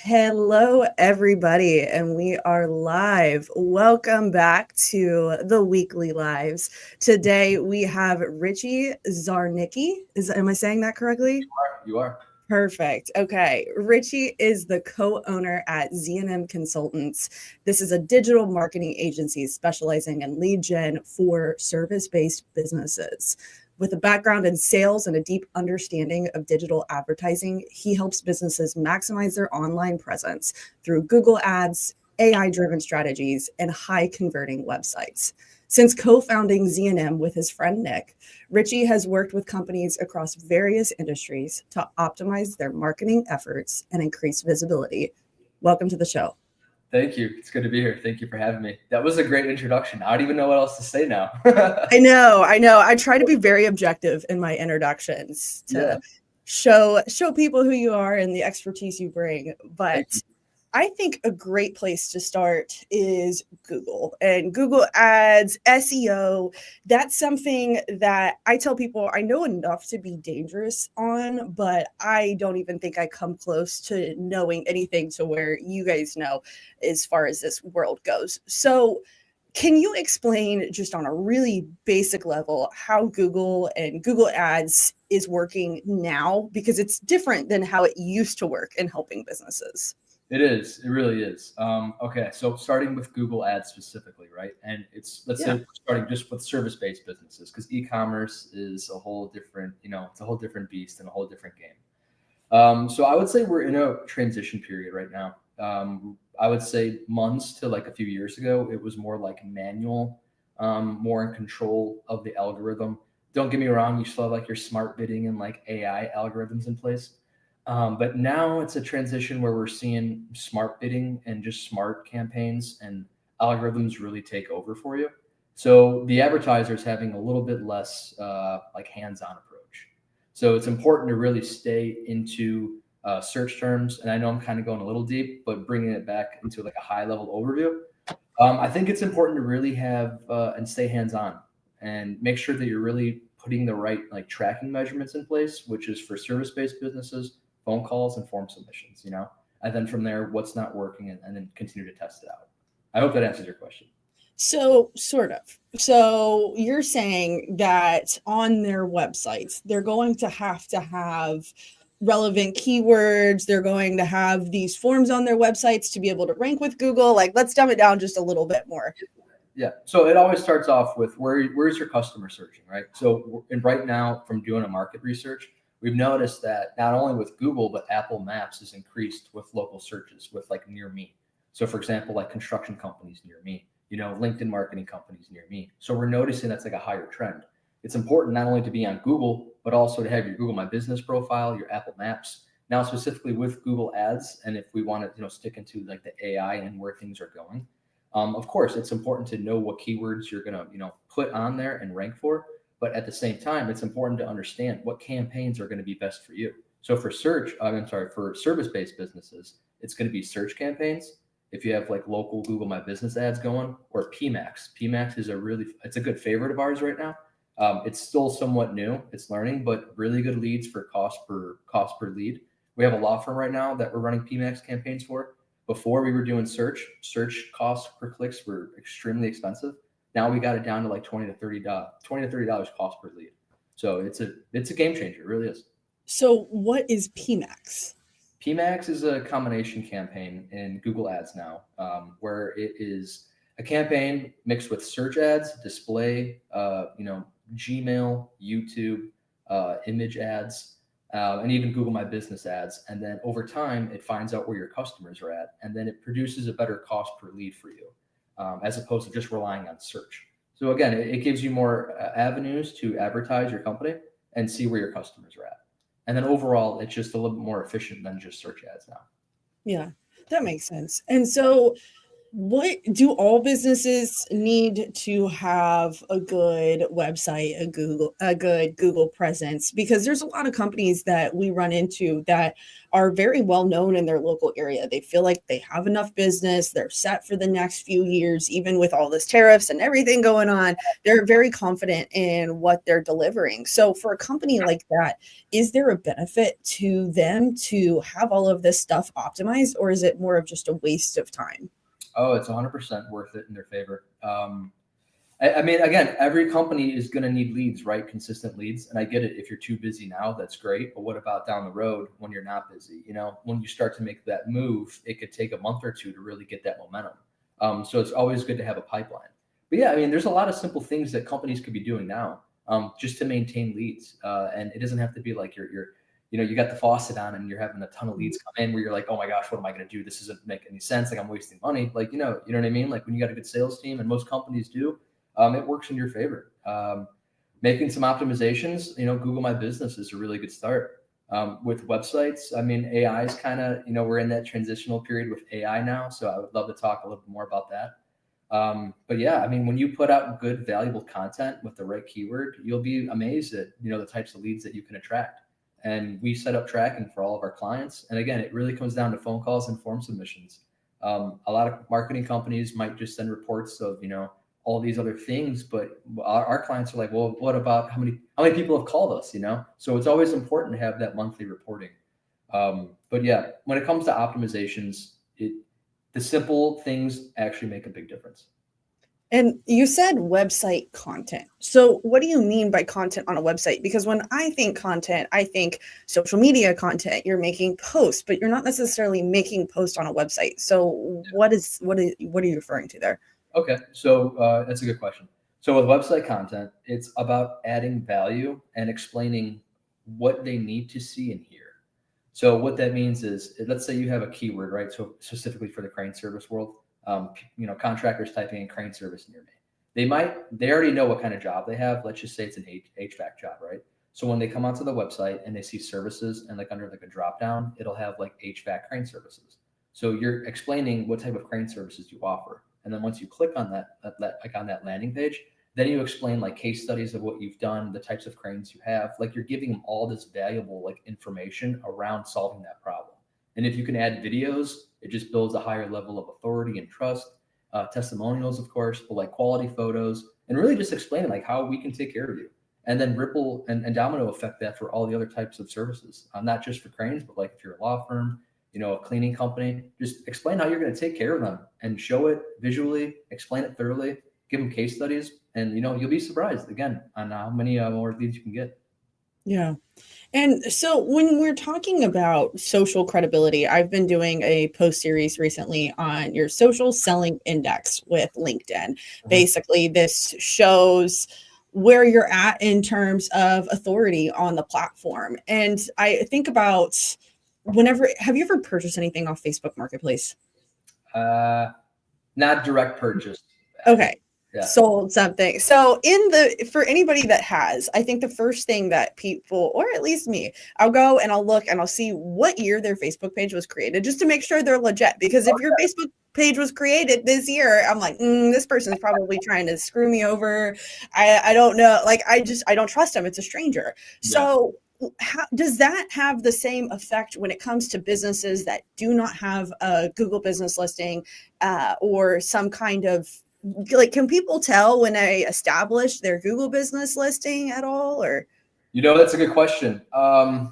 Hello, everybody, and we are live. Welcome back to the Weekly Lives. Today we have Richie Zarnicki. Am I saying that correctly? You are. Perfect. Okay. Richie is the co owner at Z&M Consultants. This is a digital marketing agency specializing in lead gen for service based businesses. With a background in sales and a deep understanding of digital advertising, he helps businesses maximize their online presence through Google Ads, AI driven strategies, and high converting websites. Since co founding Z&M with his friend Nick, Richie has worked with companies across various industries to optimize their marketing efforts and increase visibility. Welcome to the show. Thank you. It's good to be here. Thank you for having me. That was a great introduction. I don't even know what else to say now. I know. I try to be very objective in my introductions Yeah. to show people who you are and the expertise you bring. Thank But you. I think a great place to start is Google and Google Ads, SEO. That's something that I tell people I know enough to be dangerous on, but I don't even think I come close to knowing anything to where you guys know as far as this world goes. So, can you explain just on a really basic level how Google and Google Ads is working now? Because it's different than how it used to work in helping businesses. It is. It really is. Okay. So starting with Google Ads specifically, right? And let's say Yeah. we're starting just with service-based businesses because e-commerce is a whole different, it's a whole different beast and a whole different game. So I would say we're in a transition period right now. I would say months to like a few years ago, it was more like manual, more in control of the algorithm. Don't get me wrong, you still have like your smart bidding and like AI algorithms in place. But now it's a transition where we're seeing smart bidding and just smart campaigns and algorithms really take over for you. So the advertiser is having a little bit less like hands-on approach. So it's important to really stay into search terms. And I know I'm kind of going a little deep, but bringing it back into like a high level overview. I think it's important to really have and stay hands on and make sure that you're really putting the right like tracking measurements in place, which is for service based businesses, phone calls, and form submissions. And then from there, what's not working and then continue to test it out. I hope that answers your question. So, sort of. So, you're saying that on their websites, they're going to have relevant keywords. They're going to have these forms on their websites to be able to rank with Google. Like, let's dumb it down just a little bit more. Yeah. So it always starts off with where's your customer searching, right? So and right now, from doing a market research, we've noticed that not only with Google but Apple Maps has increased with local searches with like near me. So for example, like construction companies near me, LinkedIn marketing companies near me. So we're noticing that's like a higher trend. It's important not only to be on Google but also to have your Google My Business profile, your Apple Maps. Now specifically with Google Ads, and if we want to stick into like the AI and where things are going, of course, it's important to know what keywords you're going to, put on there and rank for. But at the same time, it's important to understand what campaigns are going to be best for you. So for service-based businesses, it's going to be search campaigns. If you have like local Google My Business ads going, or PMax. PMax is it's a good favorite of ours right now. It's still somewhat new, it's learning, but really good leads for cost per lead. We have a law firm right now that we're running PMax campaigns for. Before we were doing search costs per clicks were extremely expensive. Now we got it down to like $20 to $30 cost per lead. So it's a game changer. It really is. So, what is PMAX? PMax is a combination campaign in Google Ads now, where it is a campaign mixed with search ads, display, Gmail, YouTube, image ads, and even Google My Business ads. And then over time, it finds out where your customers are at, and then it produces a better cost per lead for you, as opposed to just relying on search. So again, it gives you more avenues to advertise your company and see where your customers are at. And then overall, it's just a little bit more efficient than just search ads now. Yeah, that makes sense. And so, What do all businesses need to have a good website, a good Google presence? Because there's a lot of companies that we run into that are very well known in their local area. They feel like they have enough business, they're set for the next few years, even with all this tariffs and everything going on. They're very confident in what they're delivering. So for a company like that, is there a benefit to them to have all of this stuff optimized, or is it more of just a waste of time? Oh, it's 100% worth it in their favor. I mean, again, every company is going to need leads, right? Consistent leads. And I get it. If you're too busy now, that's great. But what about down the road when you're not busy? You know, when you start to make that move, it could take a month or two to really get that momentum. So it's always good to have a pipeline. But yeah, I mean, there's a lot of simple things that companies could be doing now just to maintain leads. And it doesn't have to be like you got the faucet on and you're having a ton of leads come in where you're like, oh my gosh, what am I going to do? This doesn't make any sense. Like I'm wasting money. Like, you know what I mean? Like when you got a good sales team, and most companies do, it works in your favor. Making some optimizations, Google My Business is a really good start. With websites, I mean, AI is kind of, we're in that transitional period with AI now. So I would love to talk a little bit more about that. But yeah, I mean, when you put out good, valuable content with the right keyword, you'll be amazed at, the types of leads that you can attract. And we set up tracking for all of our clients. And again, it really comes down to phone calls and form submissions. A lot of marketing companies might just send reports of, all these other things, but our clients are like, well, what about how many people have called us, So it's always important to have that monthly reporting. But yeah, when it comes to optimizations, the simple things actually make a big difference. And you said website content. So what do you mean by content on a website? Because when I think content, I think social media content. You're making posts, but you're not necessarily making posts on a website. So what are you referring to there? Okay, so that's a good question. So with website content, it's about adding value and explaining what they need to see and hear. So what that means is, let's say you have a keyword, right? So specifically for the crane service world, contractors typing in crane service near me. They already know what kind of job they have. Let's just say it's an HVAC job, right? So when they come onto the website and they see services and like under like a drop down, it'll have like HVAC crane services. So you're explaining what type of crane services you offer. And then once you click on that like on that landing page, then you explain like case studies of what you've done, the types of cranes you have. Like you're giving them all this valuable like information around solving that problem. And if you can add videos, it just builds a higher level of authority and trust. Testimonials, of course, but like quality photos, and really just explaining like how we can take care of you. And then ripple and domino effect that for all the other types of services, not just for cranes, but like if you're a law firm, a cleaning company, just explain how you're going to take care of them and show it visually, explain it thoroughly, give them case studies, and you'll be surprised again on how many more leads you can get. Yeah. And so when we're talking about social credibility, I've been doing a post series recently on your social selling index with LinkedIn. Basically, this shows where you're at in terms of authority on the platform. And I think about have you ever purchased anything off Facebook Marketplace? Not direct purchase. Okay. Yeah. Sold something. So for anybody that has, I think the first thing that people, or at least me, I'll go and I'll look and I'll see what year their Facebook page was created just to make sure they're legit. Because if your Facebook page was created this year, I'm like, this person's probably trying to screw me over. I don't know. Like, I don't trust them. It's a stranger. Yeah. So how does that have the same effect when it comes to businesses that do not have a Google business listing or some kind of, like, can people tell when they establish their Google business listing at all? Or that's a good question. A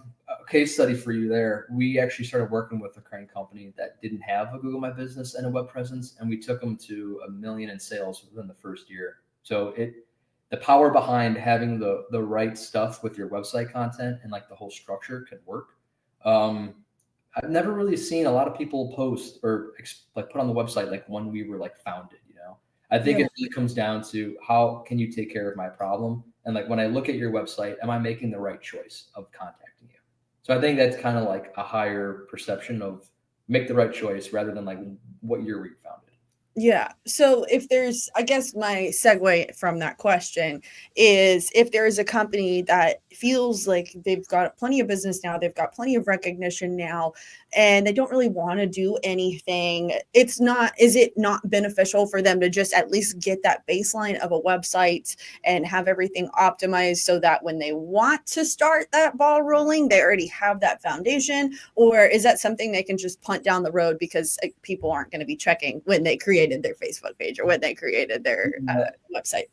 case study for you there. We actually started working with a crane company that didn't have a Google My Business and a web presence, and we took them to $1 million in sales within the first year. So the power behind having the right stuff with your website content and like the whole structure can work. I've never really seen a lot of people post or like put on the website like when we were like founded. I think it really comes down to how can you take care of my problem? And like when I look at your website, am I making the right choice of contacting you? So I think that's kind of like a higher perception of make the right choice rather than like what year were you founded. Yeah. So if there's, I guess my segue from that question is if there is a company that feels like they've got plenty of business now, they've got plenty of recognition now, and they don't really want to do anything, is it not beneficial for them to just at least get that baseline of a website and have everything optimized so that when they want to start that ball rolling, they already have that foundation? Or is that something they can just punt down the road because people aren't going to be checking when they created their Facebook page or when they created their website?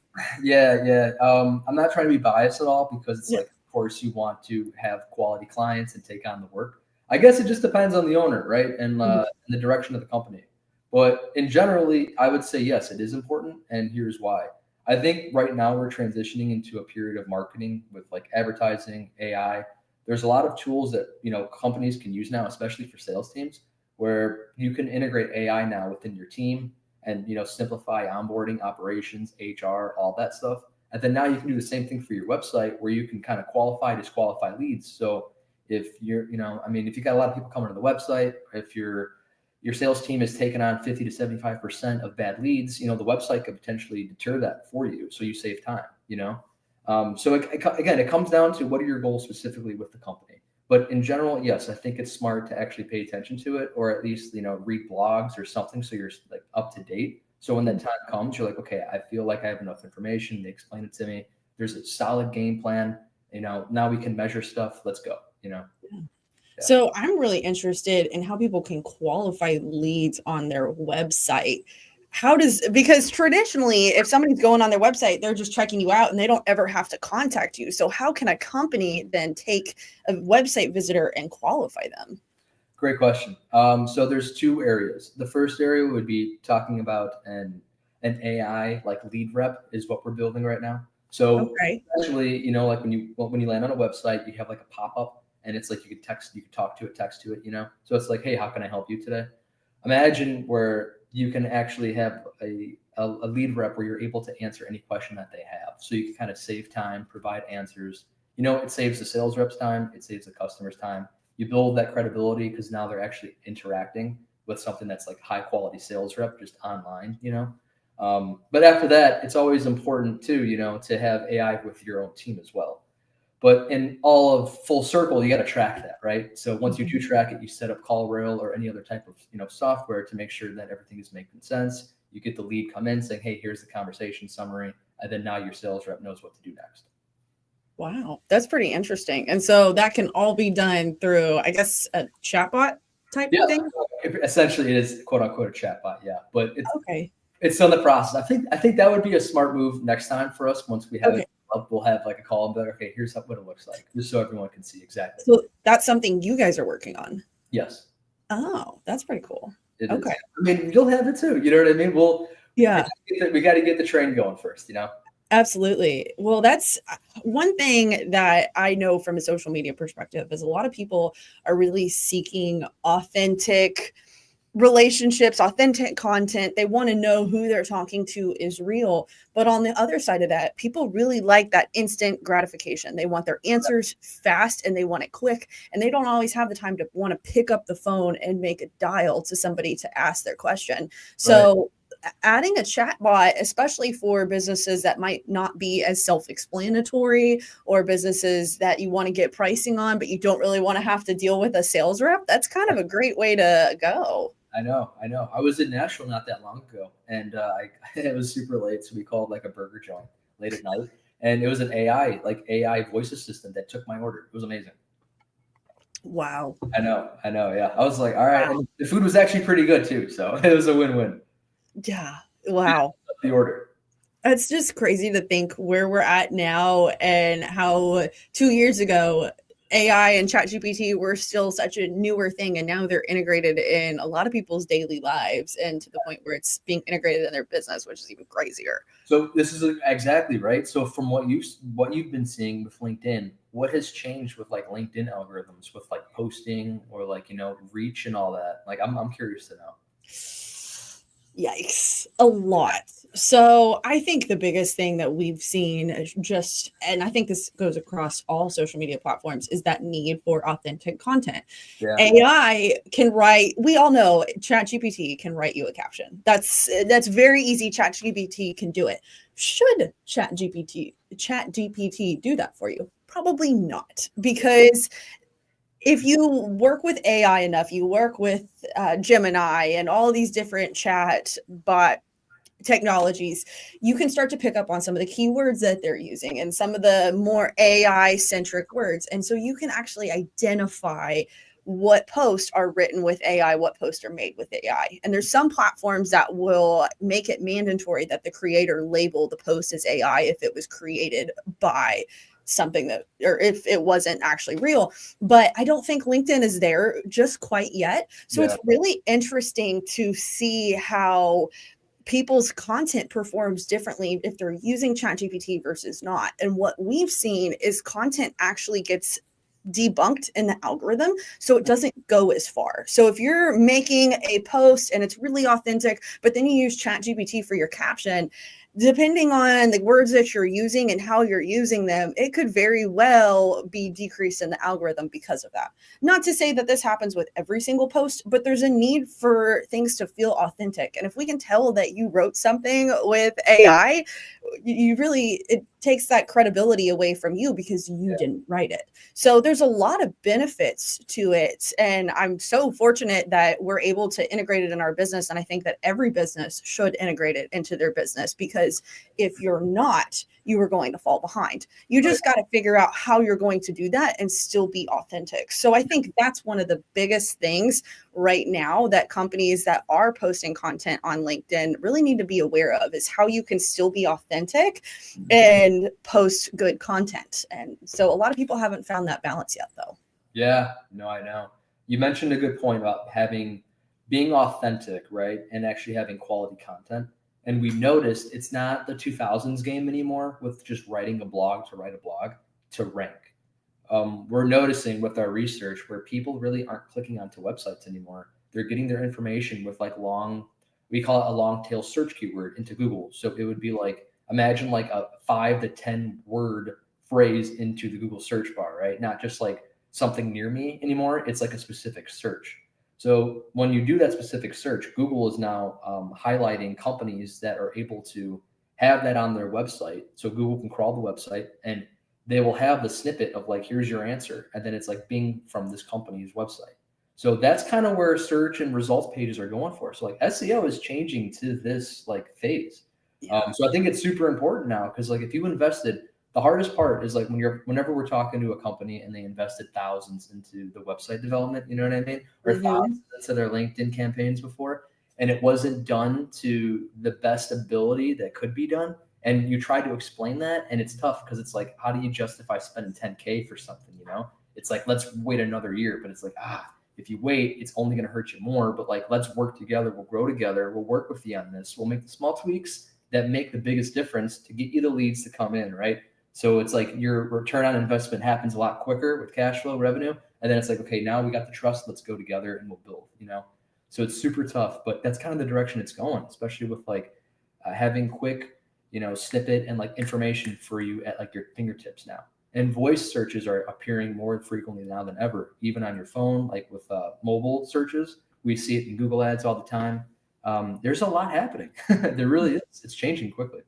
Yeah. I'm not trying to be biased at all because it's Yeah. like, of course, you want to have quality clients and take on the work. I guess it just depends on the owner, right? And the direction of the company. But in generally, I would say yes, it is important, and here's why. I think right now we're transitioning into a period of marketing with like advertising, AI. There's a lot of tools that companies can use now, especially for sales teams, where you can integrate AI now within your team and simplify onboarding, operations, HR, all that stuff. And then now you can do the same thing for your website where you can kind of qualify, disqualify leads. So if you're, if you got a lot of people coming to the website, if your sales team is taking on 50 to 75% of bad leads, the website could potentially deter that for you. So you save time. So again, it comes down to what are your goals specifically with the company. But in general, yes, I think it's smart to actually pay attention to it, or at least read blogs or something so you're like up to date. So when that time comes, you're like, okay, I feel like I have enough information. They explain it to me. There's a solid game plan. Now we can measure stuff. Let's go. Yeah. So I'm really interested in how people can qualify leads on their website. Because traditionally, if somebody's going on their website, they're just checking you out and they don't ever have to contact you. So how can a company then take a website visitor and qualify them? Great question. So there's two areas. The first area would be talking about an AI like lead rep is what we're building right now. So Okay. essentially, like when you land on a website, you have like a pop up, and it's like you could talk to it, text to it. So it's like, hey, how can I help you today? Imagine where you can actually have a lead rep where you're able to answer any question that they have. So you can kind of save time, provide answers. It saves the sales rep's time, it saves the customer's time. You build that credibility because now they're actually interacting with something that's like high quality sales rep just online. But after that, it's always important too, to have AI with your own team as well. But in all of full circle, you got to track that, right? So once you do track it, you set up CallRail or any other type of software to make sure that everything is making sense. You get the lead come in saying, hey, here's the conversation summary, and then now your sales rep knows what to do next. Wow, that's pretty interesting. And so that can all be done through, I guess, a chatbot type thing? Essentially, it is quote unquote a chatbot, yeah. But it's still in the process. I think that would be a smart move next time for us. Once we have it up, we'll have like a call and be like, okay, here's what it looks like, just so everyone can see exactly. So that's something you guys are working on? Yes. Oh, that's pretty cool. Okay. I mean, you'll have it too. You know what I mean? We got to get the train going first, Absolutely. Well, that's one thing that I know from a social media perspective is a lot of people are really seeking authentic relationships, authentic content. They want to know who they're talking to is real. But on the other side of that, people really like that instant gratification. They want their answers fast and they want it quick. And they don't always have the time to want to pick up the phone and make a dial to somebody to ask their question. So adding a chat bot, especially for businesses that might not be as self-explanatory or businesses that you want to get pricing on, but you don't really want to have to deal with a sales rep, that's kind of a great way to go. I know. I was in Nashville not that long ago, and it was super late, so we called like a burger joint late at night, and it was an AI voice assistant that took my order. It was amazing. Wow. I know. Yeah, I was like, all right, and the food was actually pretty good too, so it was a win-win. Yeah. Wow. The order. It's just crazy to think where we're at now and how 2 years ago AI and ChatGPT were still such a newer thing, and now they're integrated in a lot of people's daily lives, and to the point where it's being integrated in their business, which is even crazier. So this is exactly right. So from what you've been seeing with LinkedIn, what has changed with like LinkedIn algorithms with like posting or like reach and all that? Like I'm curious to know. Yikes, a lot. So I think the biggest thing that we've seen is just, and I think this goes across all social media platforms, is that need for authentic content. Yeah. AI can write, we all know ChatGPT can write you a caption. That's very easy. ChatGPT can do it. Should ChatGPT do that for you? Probably not, because if you work with AI enough, you work with Gemini and all these different chat bot technologies, you can start to pick up on some of the keywords that they're using and some of the more AI centric words. And so you can actually identify what posts are written with AI, what posts are made with AI. And there's some platforms that will make it mandatory that the creator label the post as AI if it was created by something that, or if it wasn't actually real. But I don't think LinkedIn is there just quite yet. So it's really interesting to see how people's content performs differently if they're using ChatGPT versus not. And what we've seen is content actually gets debunked in the algorithm, so it doesn't go as far. So if you're making a post and it's really authentic, but then you use ChatGPT for your caption, depending on the words that you're using and how you're using them, it could very well be decreased in the algorithm because of that. Not to say that this happens with every single post, but there's a need for things to feel authentic. And if we can tell that you wrote something with AI, you really, it takes that credibility away from you because you didn't write it. So there's a lot of benefits to it. And I'm so fortunate that we're able to integrate it in our business. And I think that every business should integrate it into their business, because if you're not, you are going to fall behind. You just got to figure out how you're going to do that and still be authentic. So I think that's one of the biggest things right now that companies that are posting content on LinkedIn really need to be aware of, is how you can still be authentic and post good content. And so a lot of people haven't found that balance yet, though. Yeah, no, I know. You mentioned a good point about being authentic, right? And actually having quality content. And we noticed it's not the 2000s game anymore with just writing a blog to write a blog to rank. We're noticing with our research where people really aren't clicking onto websites anymore. They're getting their information with like we call it a long tail search keyword into Google. So it would be like, imagine like a 5 to 10 word phrase into the Google search bar, right? Not just like something near me anymore. It's like a specific search. So when you do that specific search, Google is now highlighting companies that are able to have that on their website. So Google can crawl the website and they will have the snippet of like, here's your answer. And then it's like Bing from this company's website. So that's kind of where search and results pages are going for. So like SEO is changing to this like phase. So I think it's super important now, because like if you invested, the hardest part is like whenever we're talking to a company and they invested thousands into the website development, you know what I mean? Or thousands into their LinkedIn campaigns before, and it wasn't done to the best ability that could be done. And you try to explain that, and it's tough because it's like, how do you justify spending 10K for something? You know, it's like, let's wait another year, but it's like, if you wait, it's only going to hurt you more. But like, let's work together. We'll grow together. We'll work with you on this. We'll make the small tweaks that make the biggest difference to get you the leads to come in, right? So it's like your return on investment happens a lot quicker with cash flow revenue. And then it's like, okay, now we got the trust. Let's go together and we'll build, you know? So it's super tough, but that's kind of the direction it's going, especially with like having quick, you know, snippet and like information for you at like your fingertips now. And voice searches are appearing more frequently now than ever, even on your phone, like with mobile searches. We see it in Google ads all the time. There's a lot happening. There really is. It's changing quickly.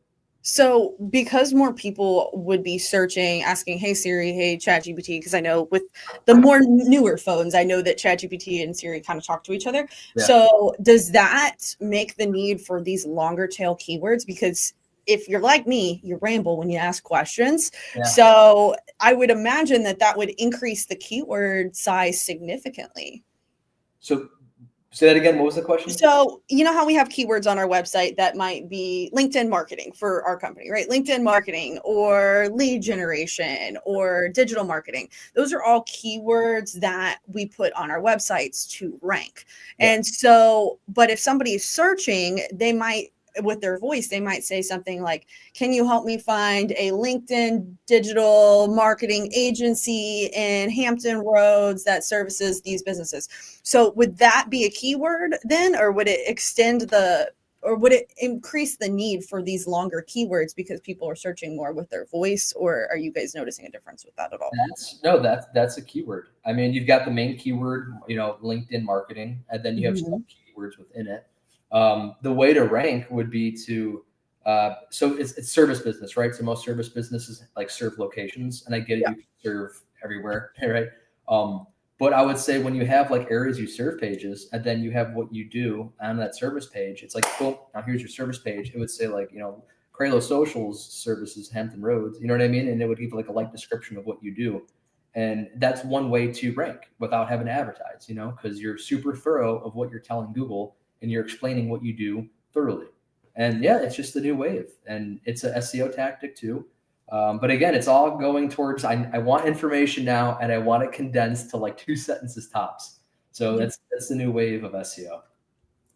So because more people would be searching, asking, hey, Siri, hey, ChatGPT, because I know with the more newer phones, I know that ChatGPT and Siri kind of talk to each other. Yeah. So does that make the need for these longer tail keywords? Because if you're like me, you ramble when you ask questions. Yeah. So I would imagine that would increase the keyword size significantly. So say that again. What was the question? So, you know how we have keywords on our website that might be LinkedIn marketing for our company, right? LinkedIn marketing or lead generation or digital marketing. Those are all keywords that we put on our websites to rank. Yeah. And so, but if somebody is searching, they might, with their voice, they might say something like, can you help me find a LinkedIn digital marketing agency in Hampton Roads that services these businesses? So would that be a keyword then, or would it extend the or would it increase the need for these longer keywords because people are searching more with their voice, or are you guys noticing a difference with that at all? That's a keyword. I mean, you've got the main keyword, LinkedIn marketing, and then you have Mhm. some keywords within it. The way to rank would be to so it's service business, right? So most service businesses like serve locations, and I get it, Yeah. you can serve everywhere, right? But I would say when you have like areas you serve pages, and then you have what you do on that service page, it's like, boom, now here's your service page. It would say like, Craylo Socials services Hampton Roads, you know what I mean? And it would give like a light description of what you do. And that's one way to rank without having to advertise, because you're super thorough of what you're telling Google and you're explaining what you do thoroughly. And yeah, it's just the new wave, and it's a SEO tactic too. But again, it's all going towards I want information now, and I want it condensed to like 2 sentences tops. So that's the new wave of SEO.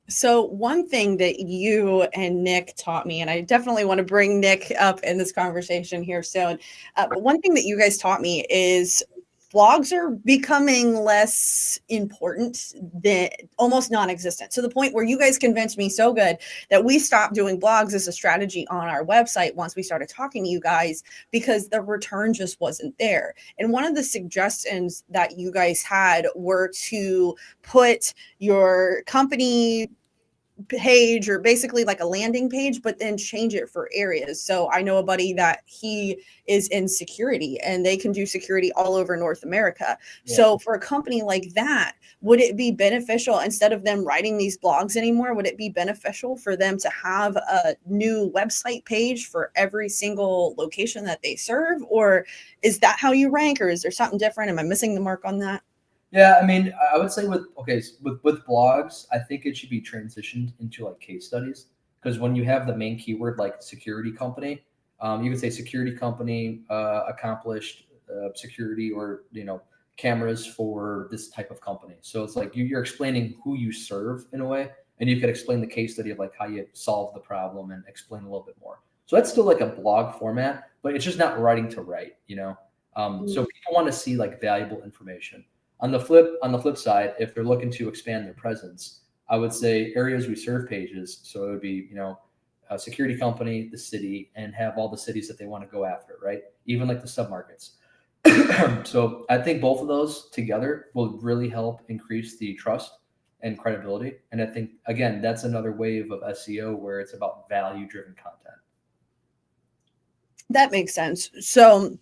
So one thing that you and Nick taught me, and I definitely want to bring Nick up in this conversation here soon, but one thing that you guys taught me is blogs are becoming less important, than almost non-existent, to the point where you guys convinced me so good that we stopped doing blogs as a strategy on our website once we started talking to you guys, because the return just wasn't there. And one of the suggestions that you guys had were to put your company page, or basically like a landing page, but then change it for areas. So I know a buddy that he is in security, and they can do security all over North America. Yeah. So for a company like that, would it be beneficial, instead of them writing these blogs anymore, would it be beneficial for them to have a new website page for every single location that they serve? Or is that how you rank, or is there something different? Am I missing the mark on that? Yeah, I mean, I would say with blogs, I think it should be transitioned into like case studies, because when you have the main keyword like security company, you could say security company accomplished security, or cameras for this type of company. So it's like you're explaining who you serve in a way, and you could explain the case study of like how you solve the problem and explain a little bit more. So that's still like a blog format, but it's just not writing to write. So people want to see like valuable information. On the flip side, if they're looking to expand their presence, I would say areas we serve pages. So it would be, a security company, the city, and have all the cities that they want to go after, right? Even like the submarkets. So I think both of those together will really help increase the trust and credibility. And I think, again, that's another wave of SEO where it's about value-driven content. That makes sense. So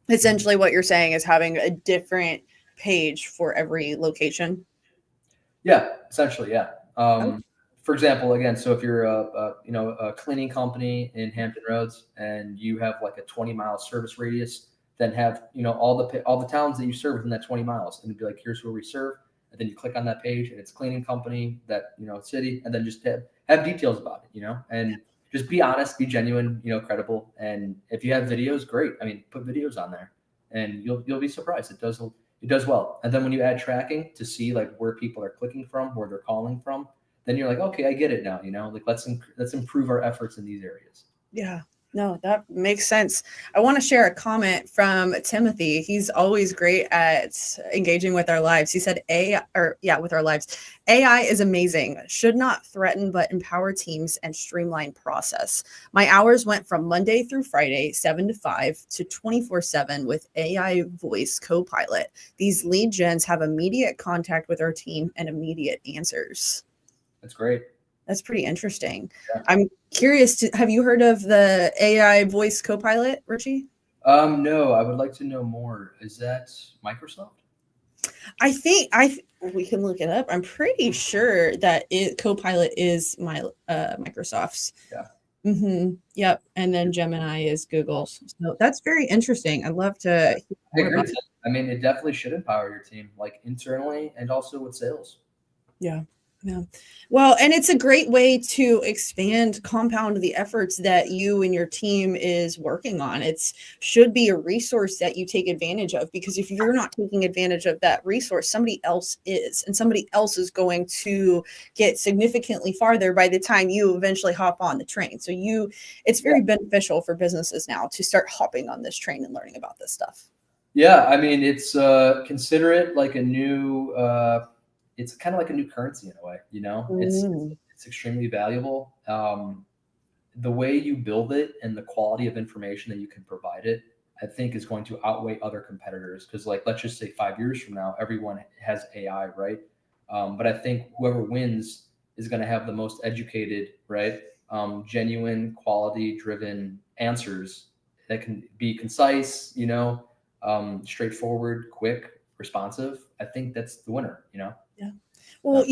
essentially what you're saying is having a different page for every location. Yeah, essentially, yeah. For example, again, so if you're a cleaning company in Hampton Roads and you have like a 20-mile service radius, then have all the towns that you serve within that 20 miles, and it'd be like, here's where we serve, and then you click on that page and it's cleaning company, that city, and then just have details about it, and just be honest, be genuine, credible. And if you have videos, great. I mean, put videos on there, and you'll be surprised. It does well. And then when you add tracking to see like where people are clicking from, where they're calling from, then you're like, okay, I get it now. Like let's improve our efforts in these areas. Yeah, no, that makes sense. I want to share a comment from Timothy. He's always great at engaging with our lives. He said, with our lives. AI is amazing. Should not threaten, but empower teams and streamline process. My hours went from Monday through Friday, 7 to 5 to 24/7 with AI voice co-pilot. These lead gens have immediate contact with our team and immediate answers. That's great. That's pretty interesting. Yeah. I'm curious have you heard of the AI voice co-pilot, Richie? No, I would like to know more. Is that Microsoft? I think we can look it up. I'm pretty sure that Copilot is Microsoft's. Yeah. Mm-hmm. Yep. And then Gemini is Google's. So that's very interesting. I'd love to I agree. I mean, it definitely should empower your team, like internally and also with sales. Yeah. Yeah. Well, and it's a great way to compound the efforts that you and your team is working on. It should be a resource that you take advantage of, because if you're not taking advantage of that resource, somebody else is, and somebody else is going to get significantly farther by the time you eventually hop on the train. So it's very beneficial for businesses now to start hopping on this train and learning about this stuff. Yeah. I mean, it's consider it like a new, it's kind of like a new currency in a way, It's it's extremely valuable. The way you build it and the quality of information that you can provide it, I think is going to outweigh other competitors. Because like, let's just say 5 years from now, everyone has AI, right? But I think whoever wins is going to have the most educated, right? Genuine, quality-driven answers that can be concise, straightforward, quick, responsive. I think that's the winner, Yeah. Well,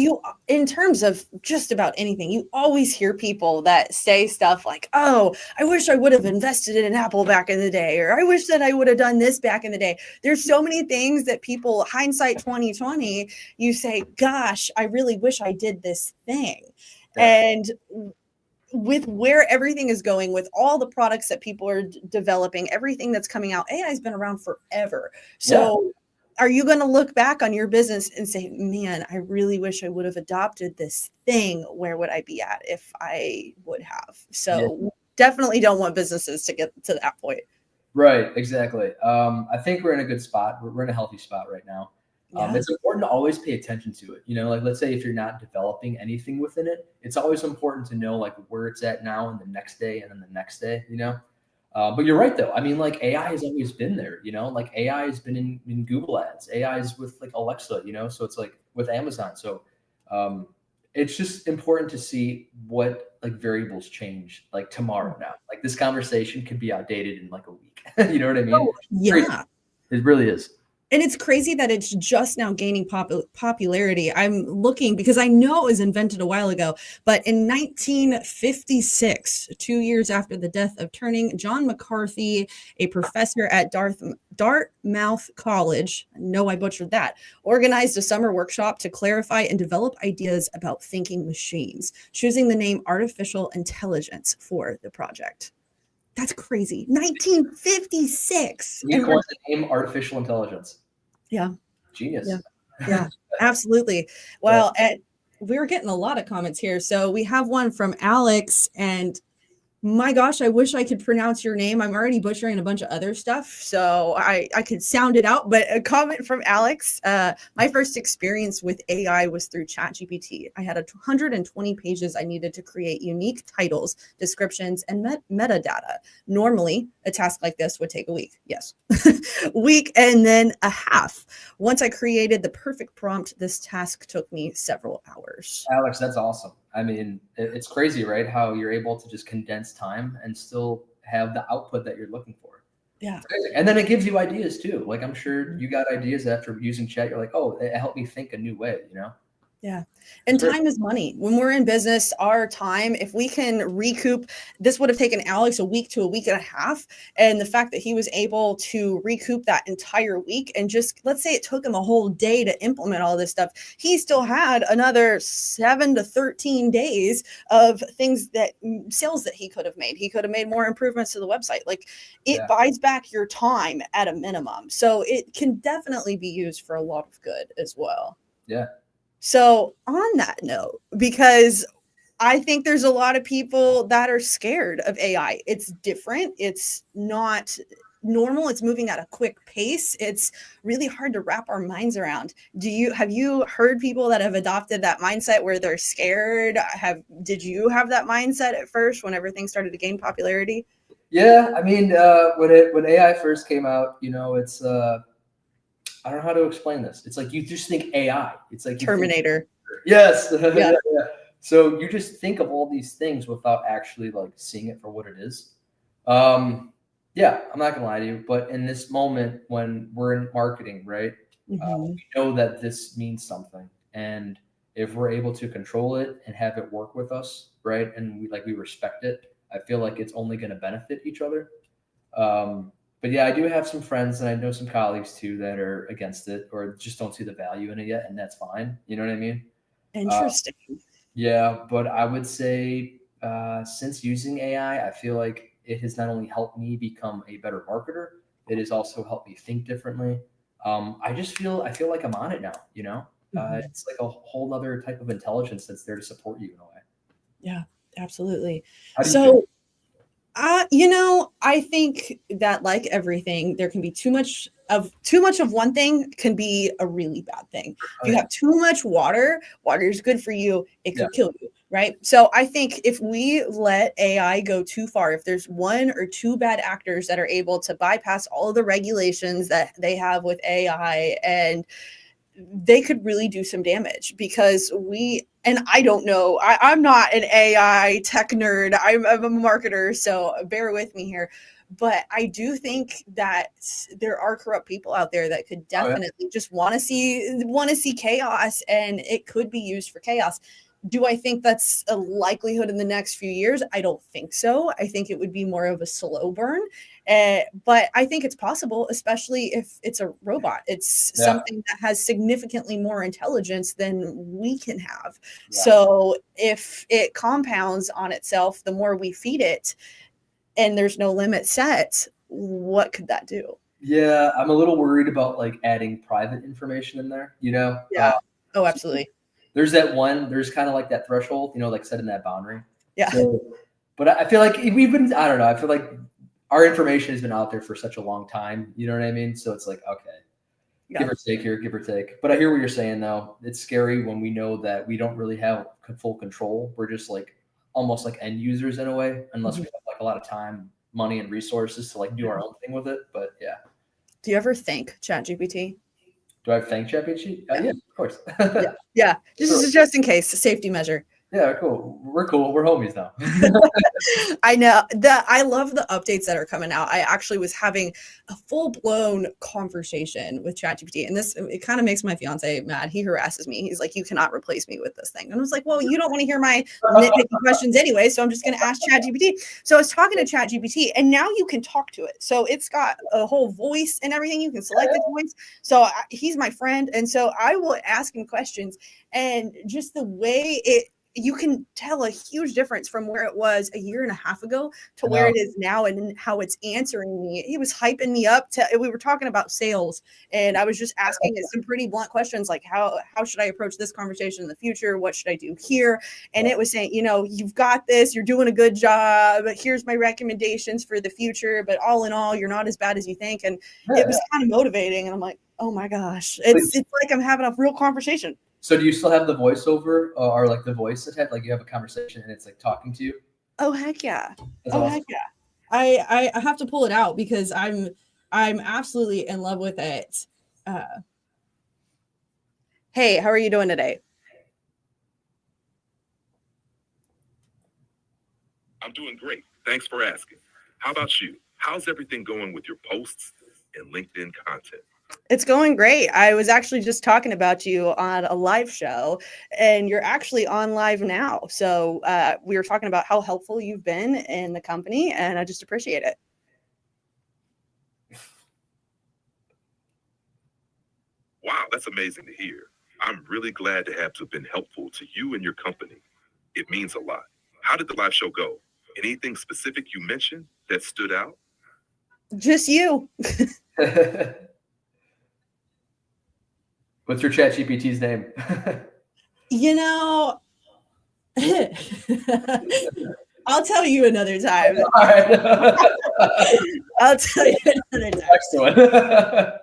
in terms of just about anything, you always hear people that say stuff like, oh, I wish I would have invested in Apple back in the day, or I wish that I would have done this back in the day. There's so many things that people, hindsight 2020, you say, gosh, I really wish I did this thing. Yeah. And with where everything is going, with all the products that people are developing, everything that's coming out, AI has been around forever. So are you going to look back on your business and say, man, I really wish I would have adopted this thing? Where would I be at if I would have? So definitely don't want businesses to get to that point. Right, exactly. I think we're in a good spot. We're in a healthy spot right now. It's important to always pay attention to it. Like let's say if you're not developing anything within it, it's always important to know like where it's at now and the next day and then the next day, But you're right though. I mean, like AI has always been there, like AI has been in Google Ads, AI is with like Alexa, so it's like with Amazon. So it's just important to see what like variables change like tomorrow now. Like this conversation could be outdated in like a week. You know what I mean? Oh, yeah. It really is. And it's crazy that it's just now gaining popularity. I'm looking because I know it was invented a while ago, but in 1956, 2 years after the death of Turing, John McCarthy, a professor at Dartmouth College, I know I butchered that, organized a summer workshop to clarify and develop ideas about thinking machines, choosing the name artificial intelligence for the project. That's crazy. 1956. You coined the name artificial intelligence. Yeah. Genius. Yeah, absolutely. Well, we're getting a lot of comments here. So we have one from Alex, and my gosh, I wish I could pronounce your name. I'm already butchering a bunch of other stuff, so I could sound it out. But a comment from Alex, my first experience with AI was through ChatGPT. I had 120 pages I needed to create unique titles, descriptions, and metadata. Normally, a task like this would take a week. Yes. Week and then a half. Once I created the perfect prompt, this task took me several hours. Alex, that's awesome. I mean, it's crazy, right? How you're able to just condense time and still have the output that you're looking for. Yeah. And then it gives you ideas too. Like I'm sure you got ideas after using chat. You're like, oh, it helped me think a new way, Yeah. And time is money. When we're in business, our time, if we can recoup, this would have taken Alex a week to a week and a half. And the fact that he was able to recoup that entire week and just, let's say it took him a whole day to implement all this stuff, he still had another 7 to 13 days of sales that he could have made. He could have made more improvements to the website. Like it buys back your time at a minimum. So it can definitely be used for a lot of good as well. Yeah. So on that note, because I think there's a lot of people that are scared of AI. It's different. It's not normal. It's moving at a quick pace. It's really hard to wrap our minds around. Have you heard people that have adopted that mindset where they're scared? Did you have that mindset at first when everything started to gain popularity? Yeah, I mean, when AI first came out, it's I don't know how to explain this. It's like you just think AI. It's like Terminator. Yes. Yeah. So you just think of all these things without actually like seeing it for what it is. Yeah, I'm not gonna lie to you, but in this moment when we're in marketing, right, we know that this means something, and if we're able to control it and have it work with us, right, and we respect it, I feel like it's only going to benefit each other. But yeah, I do have some friends and I know some colleagues too that are against it or just don't see the value in it yet, and that's fine. You know what I mean? Interesting. Yeah, but I would say since using AI, I feel like it has not only helped me become a better marketer, it has also helped me think differently. I feel like I'm on it now. It's like a whole other type of intelligence that's there to support you in a way. Yeah, absolutely. How do you feel? I think that like everything, there can be too much of one thing can be a really bad thing. If you have too much water is good for you. It could kill you, right? So I think if we let AI go too far, if there's one or two bad actors that are able to bypass all of the regulations that they have with AI, and they could really do some damage, because and I don't know, I'm not an AI tech nerd. I'm a marketer, so bear with me here. But I do think that there are corrupt people out there that could definitely just want to see chaos, and it could be used for chaos. Do I think that's a likelihood in the next few years? I don't think so. I think it would be more of a slow burn. But I think it's possible, especially if it's a robot. It's something that has significantly more intelligence than we can have. Yeah. So if it compounds on itself, the more we feed it, and there's no limit set, what could that do? Yeah, I'm a little worried about like adding private information in there, Yeah. Absolutely. There's kind of like that threshold, like setting that boundary. Yeah. So, but I feel like I feel like our information has been out there for such a long time. You know what I mean? So it's like, okay, give or take here, give or take. But I hear what you're saying, though. It's scary when we know that we don't really have full control. We're just like almost like end users in a way, unless we have like a lot of time, money, and resources to like do our own thing with it. But yeah. Do you ever thank ChatGPT? Do I thank ChatGPT? Yeah, of course. Yeah. Just in case, a safety measure. Yeah, cool. We're cool. We're homies now. I know that. I love the updates that are coming out. I actually was having a full-blown conversation with ChatGPT, and it kind of makes my fiance mad. He harasses me. He's like, "You cannot replace me with this thing." And I was like, "Well, you don't want to hear my nitpicky questions anyway, so I'm just going to ask ChatGPT." So I was talking to ChatGPT, and now you can talk to it. So it's got a whole voice and everything. You can select the voice. So he's my friend, and so I will ask him questions, and just the way you can tell a huge difference from where it was a year and a half ago to where it is now, and how it's answering me. He was hyping me up we were talking about sales, and I was just asking it some pretty blunt questions, like how should I approach this conversation in the future? What should I do here? And it was saying, you've got this, you're doing a good job, but here's my recommendations for the future. But all in all, you're not as bad as you think. And it was kind of motivating. And I'm like, oh my gosh, it's like I'm having a real conversation. So do you still have the voiceover or like the voice attached? Like you have a conversation and it's like talking to you? Oh, heck yeah. Heck yeah. I have to pull it out because I'm absolutely in love with it. Hey, how are you doing today? I'm doing great. Thanks for asking. How about you? How's everything going with your posts and LinkedIn content? It's going great. I was actually just talking about you on a live show, and you're actually on live now. So we were talking about how helpful you've been in the company, and I just appreciate it. Wow, that's amazing to hear. I'm really glad to have been helpful to you and your company. It means a lot. How did the live show go? Anything specific you mentioned that stood out? Just you. What's your ChatGPT's name? I'll tell you another time. All right. I'll tell you another time. Next one.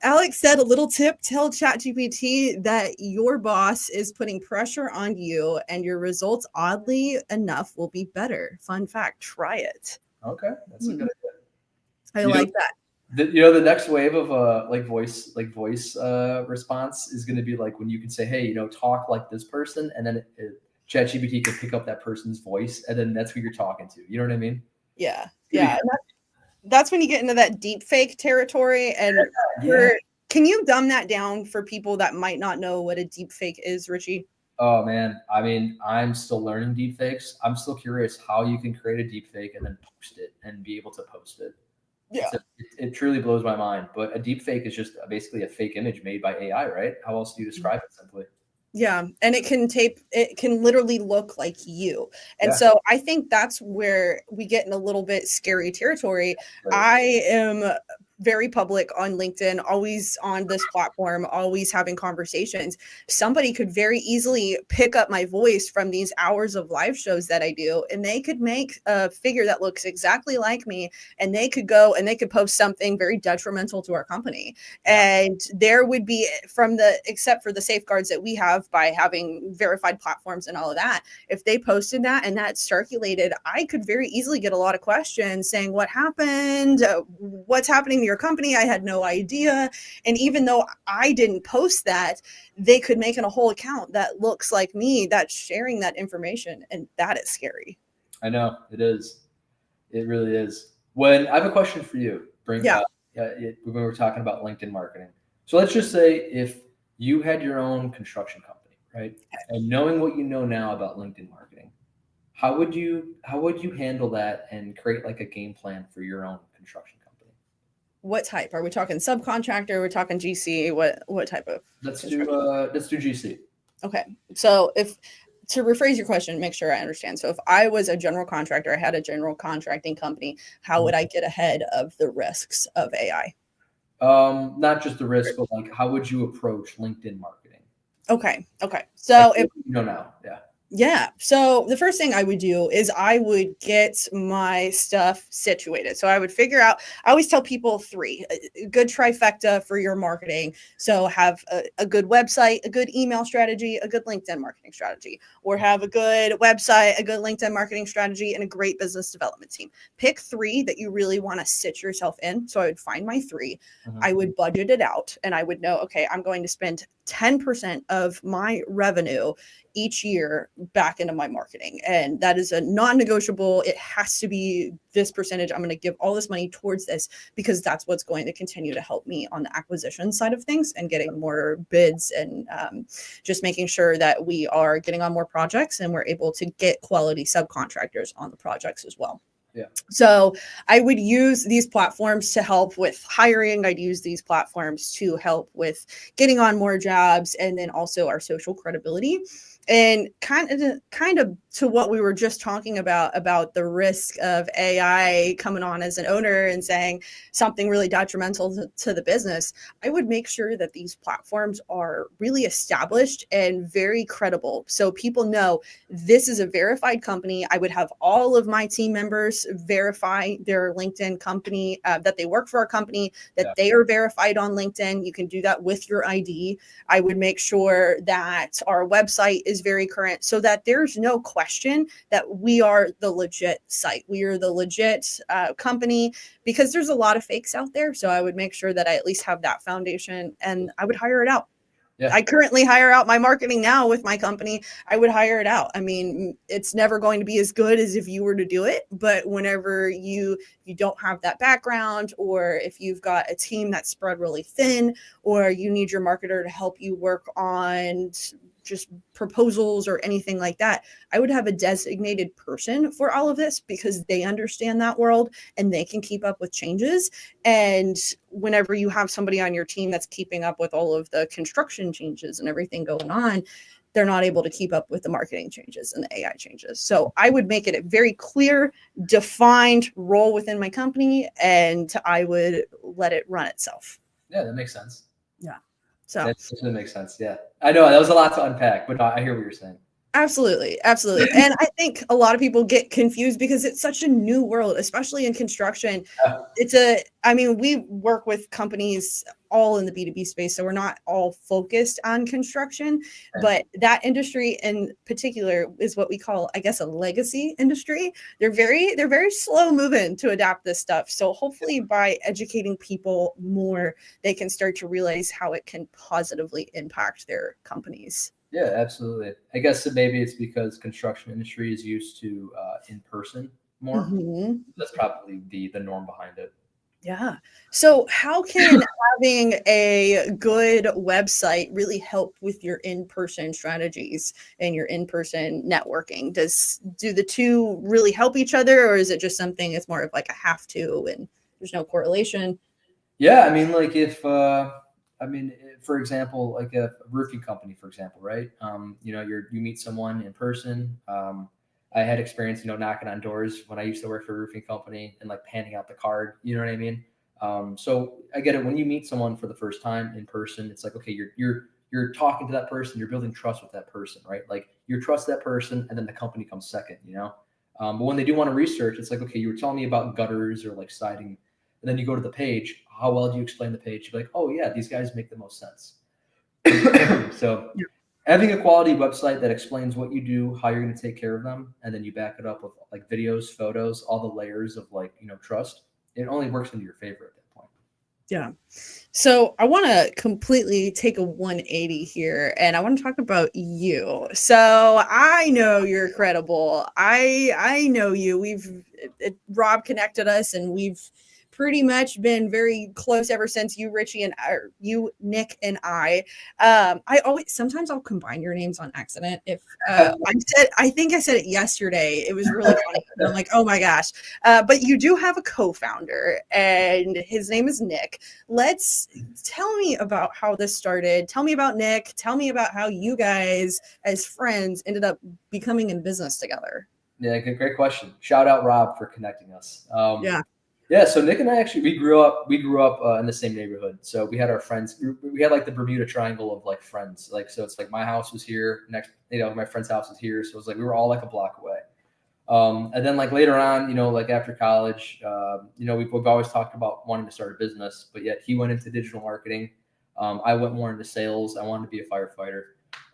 Alex said, a little tip, tell ChatGPT that your boss is putting pressure on you and your results, oddly enough, will be better. Fun fact, try it. Okay. That's a good idea. I like that. The next wave of voice response is going to be like when you can say, hey, talk like this person, and then ChatGPT can pick up that person's voice, and then that's who you're talking to. You know what I mean? Yeah. That's when you get into that deep fake territory. And can you dumb that down for people that might not know what a deep fake is, Richie? Oh man, I mean, I'm still learning deep fakes. I'm still curious how you can create a deep fake and then post it and be able to post it. Yeah, it truly blows my mind. But a deep fake is just basically a fake image made by AI, right? How else do you describe it simply? Yeah, and it can literally look like you. And so I think that's where we get in a little bit scary territory. Right. I am very public on LinkedIn, always on this platform, always having conversations, somebody could very easily pick up my voice from these hours of live shows that I do, and they could make a figure that looks exactly like me, and they could go and they could post something very detrimental to our company. And there would be, except for the safeguards that we have by having verified platforms and all of that, if they posted that and that circulated, I could very easily get a lot of questions saying, what happened? What's happening to your company? I had no idea. And even though I didn't post that, they could make a whole account that looks like me that's sharing that information. And that is scary. I know it is. It really is. When I have a question for you, when we were talking about LinkedIn marketing. So let's just say if you had your own construction company, right? And knowing what you know now about LinkedIn marketing, how would you handle that and create like a game plan for your own construction company? What type? Are we talking subcontractor? Are we talking GC? What type of? Let's do GC. Okay. So to rephrase your question, make sure I understand. So if I was a general contractor, I had a general contracting company, how would I get ahead of the risks of AI? Not just the risk, but like how would you approach LinkedIn marketing? Okay. So like, now, yeah. Yeah. So the first thing I would do is I would get my stuff situated. So I would figure out, I always tell people 3, a good trifecta for your marketing. So have a good website, a good email strategy, a good LinkedIn marketing strategy, or have a good website, a good LinkedIn marketing strategy, and a great business development team. Pick 3 that you really want to sit yourself in. So I would find my 3. I would budget it out, and I would know, okay, I'm going to spend 10% of my revenue each year back into my marketing. And that is a non-negotiable. It has to be this percentage. I'm going to give all this money towards this because that's what's going to continue to help me on the acquisition side of things and getting more bids and just making sure that we are getting on more projects and we're able to get quality subcontractors on the projects as well. Yeah. So I would use these platforms to help with hiring. I'd use these platforms to help with getting on more jobs, and then also our social credibility. And kind of to what we were just talking about the risk of AI coming on as an owner and saying something really detrimental to the business, I would make sure that these platforms are really established and very credible. So people know this is a verified company. I would have all of my team members verify their LinkedIn company, that they work for our company, that they are verified on LinkedIn. You can do that with your ID. I would make sure that our website is very current so that there's no question that we are the legit site. We are the legit company, because there's a lot of fakes out there. So I would make sure that I at least have that foundation, and I would hire it out. Yeah. I currently hire out my marketing now with my company. I would hire it out. I mean, it's never going to be as good as if you were to do it. But whenever you don't have that background, or if you've got a team that's spread really thin, or you need your marketer to help you work on just proposals or anything like that, I would have a designated person for all of this, because they understand that world and they can keep up with changes. And whenever you have somebody on your team that's keeping up with all of the construction changes and everything going on, they're not able to keep up with the marketing changes and the AI changes. So I would make it a very clear, defined role within my company, and I would let it run itself. Yeah, that makes sense. Yeah. So that makes sense. Yeah, I know that was a lot to unpack, but I hear what you're saying. Absolutely. And I think a lot of people get confused because it's such a new world, especially in construction. We work with companies all in the B2B space, so we're not all focused on construction, but that industry in particular is what we call, I guess, a legacy industry. They're very slow moving to adapt this stuff. So hopefully by educating people more, they can start to realize how it can positively impact their companies. Yeah, absolutely. I guess that maybe it's because construction industry is used to in person more. Mm-hmm. That's probably the norm behind it. Yeah. So how can having a good website really help with your in-person strategies and your in-person networking? Do the two really help each other, or is it just something that's more of like a have to and there's no correlation? Yeah, I mean, like for example, like a roofing company, for example, right? You meet someone in person. I had experience, knocking on doors when I used to work for a roofing company and like handing out the card, you know what I mean? So I get it. When you meet someone for the first time in person, it's like, okay, you're talking to that person, you're building trust with that person, right? Like you trust that person, and then the company comes second, you know. But when they do want to research, it's like, okay, you were telling me about gutters or like siding, and then you go to the page. How well do you explain the page? You're like, oh yeah, these guys make the most sense. So having a quality website that explains what you do, how you're going to take care of them, and then you back it up with like videos, photos, all the layers of like, trust, it only works into your favor at that point. Yeah. So I want to completely take a 180 here, and I want to talk about you. So I know you're credible. I know you. Rob connected us, and we've pretty much been very close ever since you, Richie, and you, Nick, and I always, sometimes I'll combine your names on accident. If I think I said it yesterday. It was really funny. I'm like, oh my gosh. But you do have a co-founder, and his name is Nick. Tell me about how this started. Tell me about Nick. Tell me about how you guys as friends ended up becoming in business together. Yeah, great question. Shout out Rob for connecting us. Yeah. So Nick and I actually we grew up in the same neighborhood. So we had our friends. We had like the Bermuda Triangle of like friends. Like so, it's like my house was here next. My friend's house was here. So it was like we were all like a block away. And then like later on, like after college, we've always talked about wanting to start a business. But yet he went into digital marketing. I went more into sales. I wanted to be a firefighter.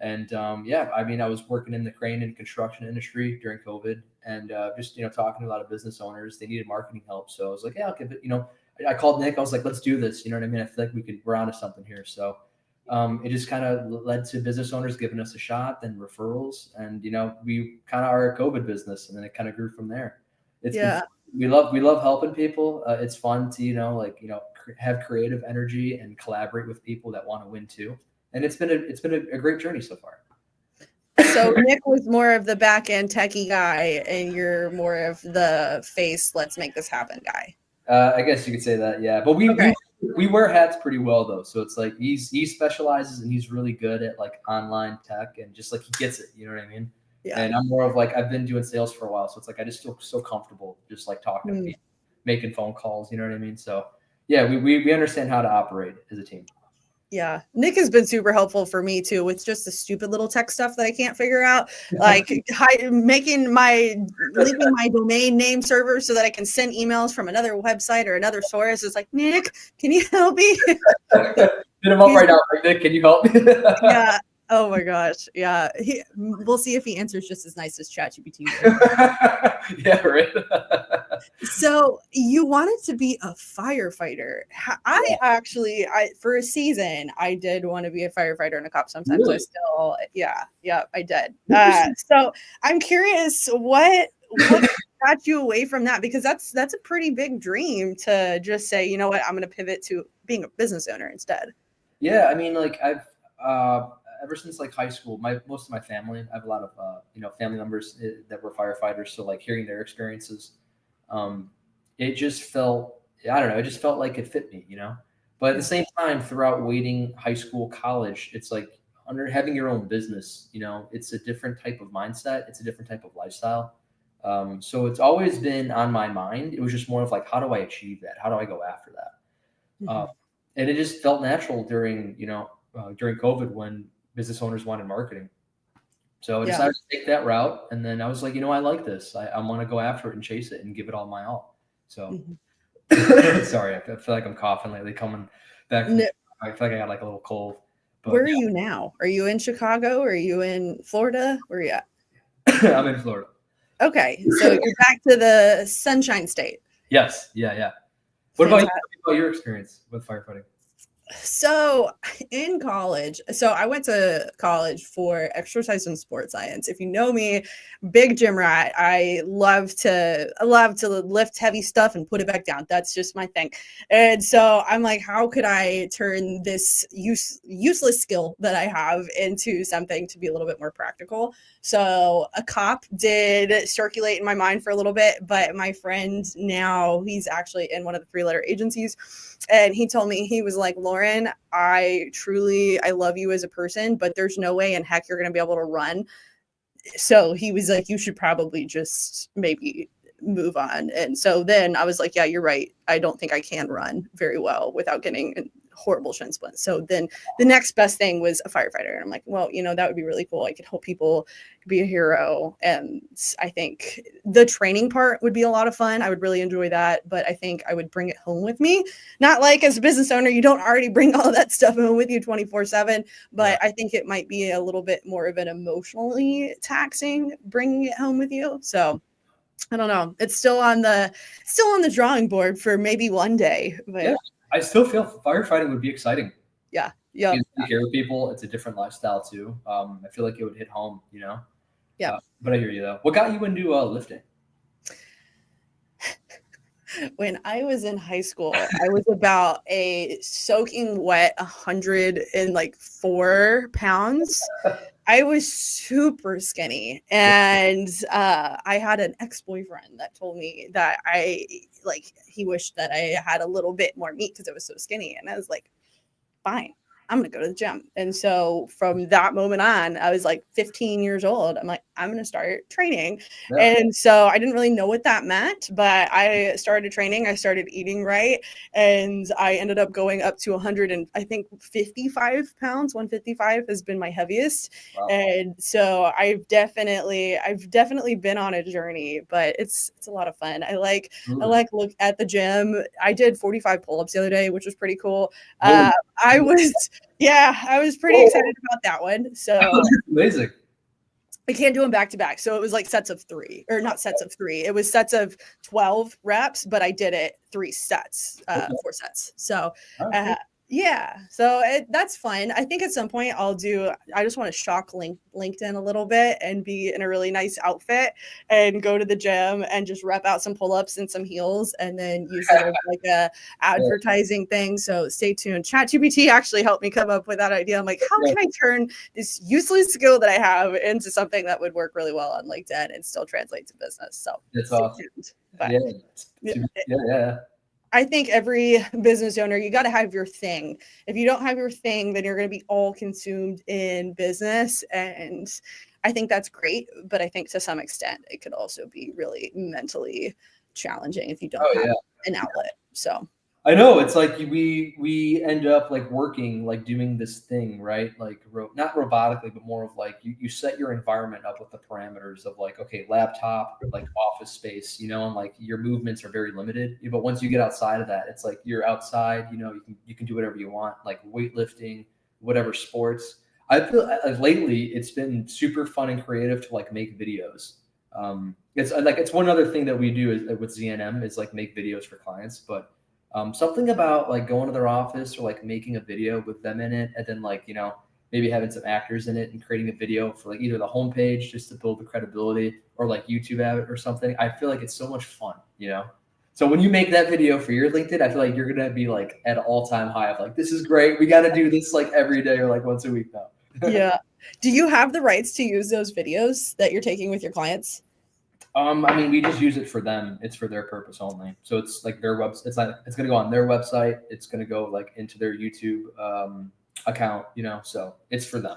And I was working in the crane and construction industry during COVID, and just talking to a lot of business owners. They needed marketing help, so I was like, yeah, I'll give it. I called Nick. I was like, let's do this. You know what I mean? I feel like we're onto something here. So it just kind of led to business owners giving us a shot, then referrals, and we kind of are a COVID business, and then it kind of grew from there. We love helping people. It's fun to have creative energy and collaborate with people that want to win too. And it's been a great journey so far. So Nick was more of the back end techie guy, and you're more of the face, let's make this happen guy. I guess you could say that, yeah. But we wear hats pretty well though. So it's like he specializes and he's really good at like online tech and just like he gets it. You know what I mean? Yeah. And I'm more of like I've been doing sales for a while, so it's like I just feel so comfortable just like talking to people, making phone calls. You know what I mean? So yeah, we understand how to operate as a team. Yeah, Nick has been super helpful for me too with just the stupid little tech stuff that I can't figure out, like leaving my domain name server so that I can send emails from another website or another source. It's like, Nick, can you help me? Hit him up right now, like, Nick, can you help me? Yeah. Oh my gosh. Yeah. We'll see if he answers just as nice as ChatGPT. Yeah, right. So you wanted to be a firefighter. For a season, I did want to be a firefighter and a cop. Sometimes really? I did. So I'm curious what got you away from that? Because that's a pretty big dream to just say, you know what, I'm going to pivot to being a business owner instead. Yeah. I mean, like I've, ever since like high school, most of my family, I have a lot of family members that were firefighters. So like hearing their experiences, it just felt like it fit me, But at the same time, throughout waiting high school, college, it's like under having your own business, it's a different type of mindset. It's a different type of lifestyle. So it's always been on my mind. It was just more of like, how do I achieve that? How do I go after that? Mm-hmm. And it just felt natural during COVID when business owners wanted marketing. So I decided to take that route. And then I was like, I like this. I want to go after it and chase it and give it all my all. So sorry, I feel like I'm coughing lately coming back. I feel like I got like a little cold. But, where are you now? Are you in Chicago? Or are you in Florida? Where are you at? I'm in Florida. Okay. So you're back to the Sunshine State. Yes. Yeah. What about your experience with firefighting? So in college, I went to college for exercise and sports science. If you know me, big gym rat. I love to lift heavy stuff and put it back down. That's just my thing. And so I'm like, how could I turn this useless skill that I have into something to be a little bit more practical? So a cop did circulate in my mind for a little bit, but my friend now, he's actually in one of the 3-letter agencies. And he told me, he was like, Lauren, I love you as a person, but there's no way in heck you're going to be able to run. So he was like, you should probably just maybe move on. And so then I was like, yeah, you're right. I don't think I can run very well without getting horrible shin splints. So then the next best thing was a firefighter. And I'm like, well, that would be really cool. I could help people, be a hero. And I think the training part would be a lot of fun. I would really enjoy that. But I think I would bring it home with me. Not like as a business owner, you don't already bring all of that stuff home with you 24/7. But I think it might be a little bit more of an emotionally taxing bringing it home with you. So I don't know. It's still on the drawing board for maybe one day. But yeah, I still feel firefighting would be exciting. Yeah. You hear people. It's a different lifestyle too. I feel like it would hit home, Yeah. But I hear you though. What got you into lifting? When I was in high school, I was about a soaking wet 104 pounds. I was super skinny, and I had an ex-boyfriend that told me that he wished that I had a little bit more meat because I was so skinny, and I was like, fine, I'm gonna go to the gym. And so from that moment on, I was like 15 years old. I'm like, I'm gonna start training. Yeah. And so I didn't really know what that meant, but I started training. I started eating right, and I ended up going up to 55 pounds. 155 has been my heaviest. Wow. And so I've definitely been on a journey, but it's a lot of fun. I like look at the gym. I did 45 pull-ups the other day, which was pretty cool. I was pretty excited about that one. So amazing. I can't do them back to back. So it was like sets of 3, or not sets of 3. It was sets of 12 reps, but I did it 4 sets. So so that's fun. I think at some point I just want to shock LinkedIn a little bit and be in a really nice outfit and go to the gym and just rep out some pull-ups and some heels and then use it as like a advertising thing. So stay tuned. ChatGPT actually helped me come up with that idea. I'm like, how can I turn this useless skill that I have into something that would work really well on LinkedIn and still translate to business? So that's awesome. Yeah. I think every business owner, you got to have your thing. If you don't have your thing, then you're going to be all consumed in business. And I think that's great. But I think to some extent, it could also be really mentally challenging if you don't have an outlet. So I know it's like we end up like working, like doing this thing, right? Like not robotically, but more of like you set your environment up with the parameters of like, okay, laptop, like office space, and like your movements are very limited. But once you get outside of that, it's like you're outside, you can do whatever you want, like weightlifting, whatever sports. I feel like lately it's been super fun and creative to like make videos. It's one other thing that we do with ZNM is like make videos for clients, but something about like going to their office or like making a video with them in it, and then like, maybe having some actors in it and creating a video for like either the homepage just to build the credibility or like YouTube ad or something. I feel like it's so much fun, So when you make that video for your LinkedIn, I feel like you're going to be like at an all-time high of like, this is great. We got to do this like every day or like once a week now. Yeah. Do you have the rights to use those videos that you're taking with your clients? We just use it for them. It's for their purpose only. So it's like their website. It's going to go on their website. It's going to go like into their YouTube account, so it's for them.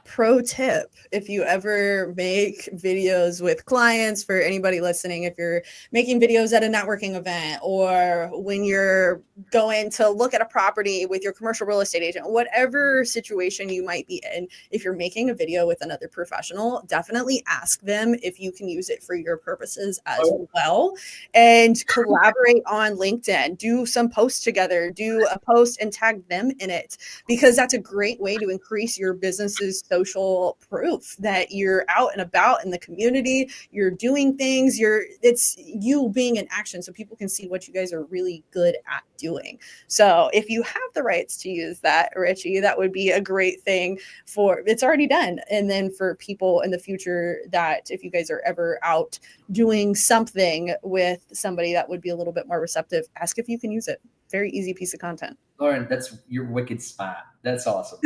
Pro tip, if you ever make videos with clients, for anybody listening, if you're making videos at a networking event or when you're going to look at a property with your commercial real estate agent, whatever situation you might be in, if you're making a video with another professional, definitely ask them if you can use it for your purposes as well, and collaborate on LinkedIn. Do some posts together, do a post and tag them in it, because that's a great way to increase your business's social proof that you're out and about in the community, you're doing things, it's you being in action, so people can see what you guys are really good at doing. So if you have the rights to use that, Richie, that would be a great thing it's already done. And then for people in the future, that if you guys are ever out doing something with somebody that would be a little bit more receptive, ask if you can use it. Very easy piece of content. Lauren, that's your wicked spot. That's awesome.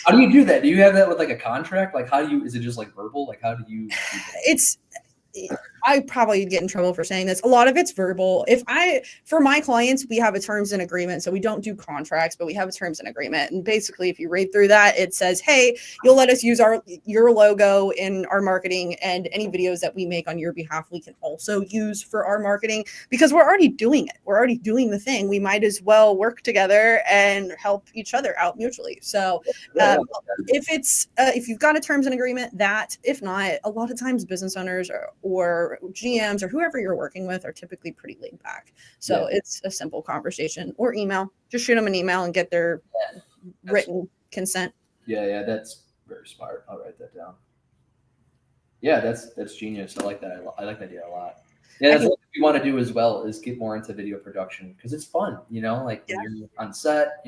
How do you do that? Do you have that with like a contract? Like is it just like verbal? Like how do you do that? I probably get in trouble for saying this. A lot of it's verbal. For my clients, we have a terms and agreement. So we don't do contracts, but we have a terms and agreement. And basically, if you read through that, it says, hey, you'll let us use your logo in our marketing, and any videos that we make on your behalf, we can also use for our marketing, because we're already doing it. We're already doing the thing. We might as well work together and help each other out mutually. So if you've got a terms and agreement, if not, a lot of times business owners or GMs or whoever you're working with are typically pretty laid back. So it's a simple conversation, or email. Just shoot them an email and get their written consent. Yeah, that's very smart. I'll write that down. Yeah, that's genius. I like that. I like that idea a lot. Yeah, that's what we want to do as well, is get more into video production, because it's fun, like when you're on set,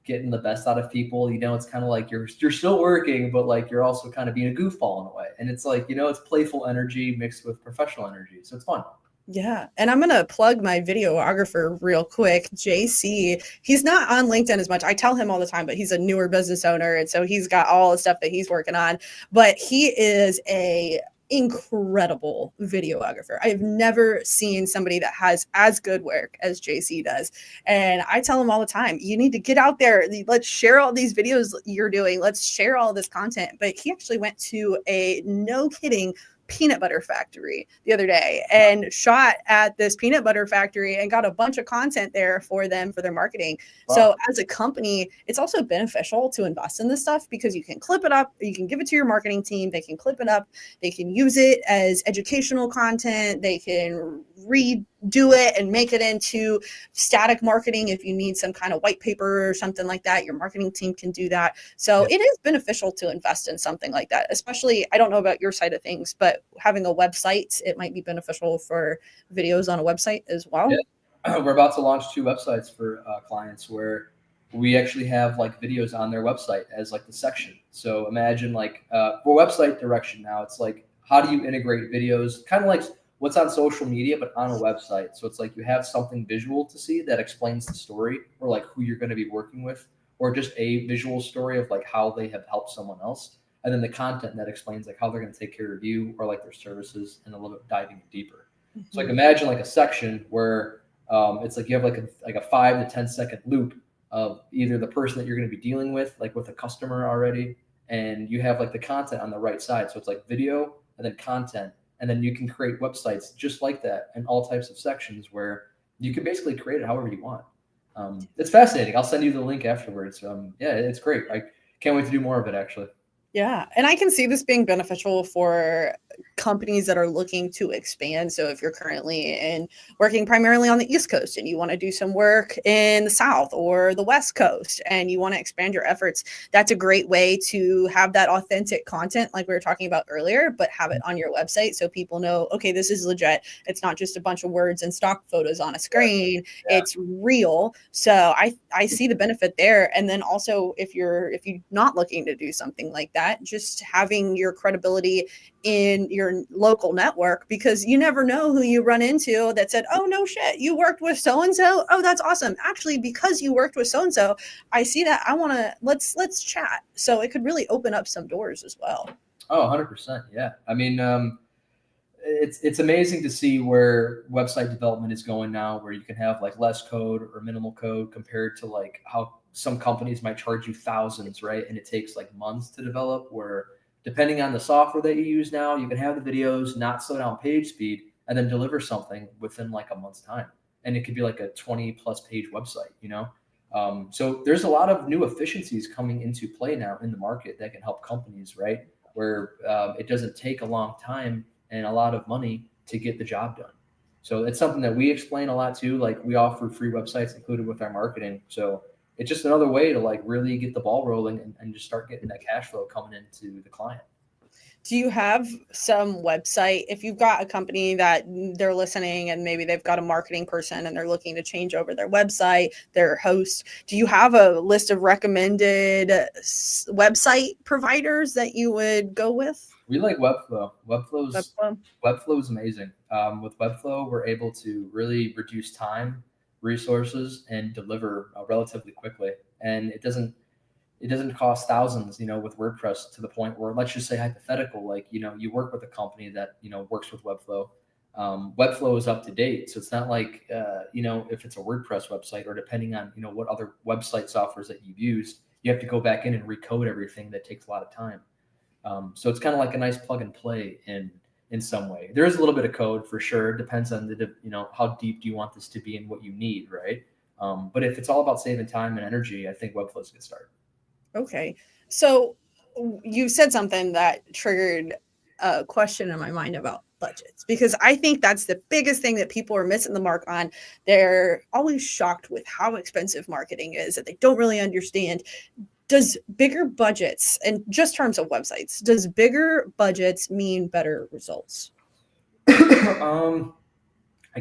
getting the best out of people, it's kind of like you're still working, but like you're also kind of being a goofball in a way. And it's like, it's playful energy mixed with professional energy. So it's fun. Yeah. And I'm going to plug my videographer real quick, JC. He's not on LinkedIn as much. I tell him all the time, but he's a newer business owner. And so he's got all the stuff that he's working on, but he is a incredible videographer. I've never seen somebody that has as good work as JC does. And I tell him all the time, you need to get out there. Let's share all these videos you're doing. Let's share all this content. But he actually went to a, no kidding, peanut butter factory the other day and shot at this peanut butter factory and got a bunch of content there for them for their marketing. Wow. So as a company, it's also beneficial to invest in this stuff, because you can clip it up, you can give it to your marketing team, they can clip it up, they can use it as educational content, they can redo it and make it into static marketing. If you need some kind of white paper or something like that, your marketing team can do that. So it is beneficial to invest in something like that, especially, I don't know about your side of things, but having a website, it might be beneficial for videos on a website as well. Yeah. We're about to launch 2 websites for clients, where we actually have like videos on their website as like the section. So imagine like for website direction now, it's like, how do you integrate videos, kind of like what's on social media, but on a website. So it's like you have something visual to see that explains the story, or like who you're going to be working with, or just a visual story of like how they have helped someone else. And then the content that explains like how they're going to take care of you, or like their services, and a little bit diving deeper. Mm-hmm. So like imagine like a section where it's like you have like a 5 to 10 second loop of either the person that you're going to be dealing with, like with a customer already, and you have like the content on the right side. So it's like video and then content. And then you can create websites just like that in all types of sections, where you can basically create it however you want. It's fascinating. I'll send you the link afterwards. It's great. I can't wait to do more of it, actually. Yeah. And I can see this being beneficial for companies that are looking to expand. So if you're currently working primarily on the East Coast and you want to do some work in the South or the West Coast and you want to expand your efforts, that's a great way to have that authentic content like we were talking about earlier, but have it on your website so people know, okay, this is legit. It's not just a bunch of words and stock photos on a screen. Yeah. It's real. So I see the benefit there. And then also if you're not looking to do something like that, just having your credibility in your local network, because you never know who you run into that said, oh, no shit, you worked with so-and-so. Oh, that's awesome. Actually, because you worked with so-and-so, I see that. I want to, let's chat. So it could really open up some doors as well. Oh, 100%. Yeah. I mean, it's amazing to see where website development is going now, where you can have like less code or minimal code compared to like how some companies might charge you thousands, right? And it takes like months to develop, where depending on the software that you use now, you can have the videos, not slow down page speed, and then deliver something within like a month's time. And it could be like a 20+ page website, So there's a lot of new efficiencies coming into play now in the market that can help companies, right? Where it doesn't take a long time and a lot of money to get the job done. So it's something that we explain a lot too. Like we offer free websites included with our marketing. So it's just another way to like really get the ball rolling and just start getting that cash flow coming into the client. Do you have some website, if you've got a company that they're listening and maybe they've got a marketing person and they're looking to change over their website, their host, do you have a list of recommended website providers that you would go with? We like Webflow. Webflow is amazing. With Webflow, we're able to really reduce time, resources, and deliver relatively quickly. And it doesn't it doesn't cost thousands, with WordPress, to the point where, let's just say hypothetical, like, you work with a company that, works with Webflow. Webflow is up to date. So it's not like, if it's a WordPress website, or depending on, what other website softwares that you've used, you have to go back in and recode everything. That takes a lot of time. So it's kind of like a nice plug and play in some way. There is a little bit of code for sure. It depends on how deep do you want this to be and what you need, right? But if it's all about saving time and energy, I think Webflow is a good start. Okay. So you said something that triggered a question in my mind about budgets, because I think that's the biggest thing that people are missing the mark on. They're always shocked with how expensive marketing is, that they don't really understand. Does bigger budgets, and just terms of websites, does bigger budgets mean better results? I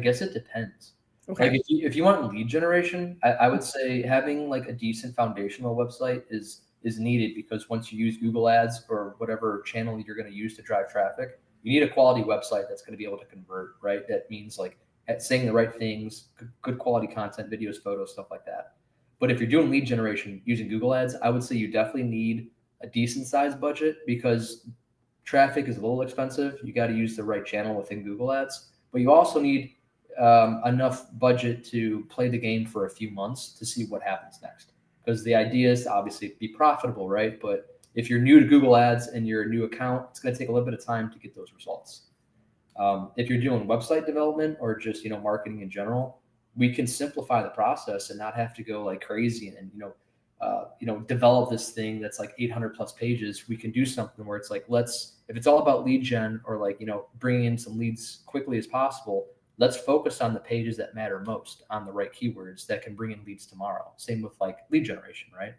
guess it depends. Okay. Like if you want lead generation, I would say having like a decent foundational website is needed, because once you use Google Ads or whatever channel you're going to use to drive traffic, you need a quality website that's going to be able to convert, right? That means like saying the right things, good quality content, videos, photos, stuff like that. But if you're doing lead generation using Google Ads, I would say you definitely need a decent sized budget, because traffic is a little expensive. You got to use the right channel within Google Ads, but you also need enough budget to play the game for a few months to see what happens next. Because the idea is to obviously be profitable, right? But if you're new to Google Ads and you're a new account, it's going to take a little bit of time to get those results. If you're doing website development or just marketing in general, we can simplify the process and not have to go like crazy and develop this thing that's like 800 plus pages. We can do something where it's like, if it's all about lead gen, or like bringing in some leads quickly as possible, let's focus on the pages that matter most, on the right keywords that can bring in leads tomorrow. Same with like lead generation, right?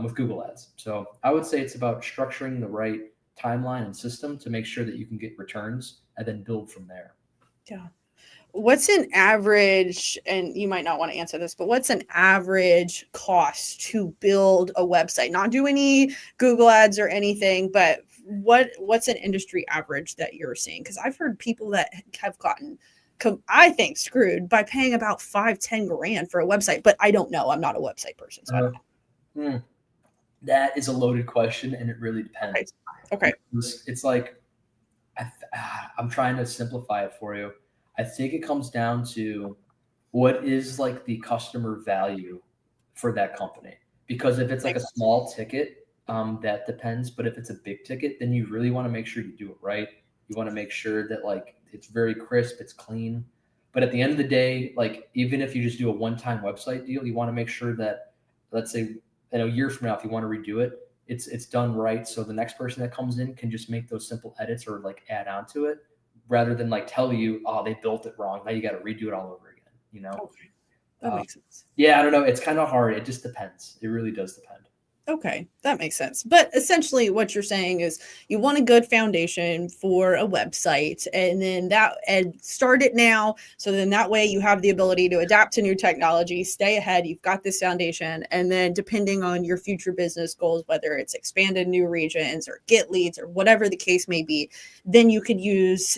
With Google Ads. So I would say it's about structuring the right timeline and system to make sure that you can get returns and then build from there. Yeah. What's an average, and you might not want to answer this, but what's an average cost to build a website? Not do any Google Ads or anything, but what's an industry average that you're seeing? Because I've heard people that have gotten, I think, screwed by paying about $5-10 grand for a website, but I don't know. I'm not a website person, so I don't know. That is a loaded question, and it really depends. Okay. It's like, I'm trying to simplify it for you. I think it comes down to what is like the customer value for that company. Because if it's like a small ticket, that depends. But if it's a big ticket, then you really want to make sure you do it right. You want to make sure that like it's very crisp, it's clean. But at the end of the day, like even if you just do a one-time website deal, you want to make sure that, let's say in a year from now, if you want to redo it, it's done right. So the next person that comes in can just make those simple edits or like add on to it, rather than like tell you, oh, they built it wrong, now you got to redo it all over again, Okay. That makes sense. Yeah, I don't know. It's kind of hard. It just depends. It really does depend. Okay, that makes sense. But essentially what you're saying is you want a good foundation for a website, and then start it now. So then that way you have the ability to adapt to new technology, stay ahead. You've got this foundation. And then depending on your future business goals, whether it's expanded new regions or get leads or whatever the case may be, then you could use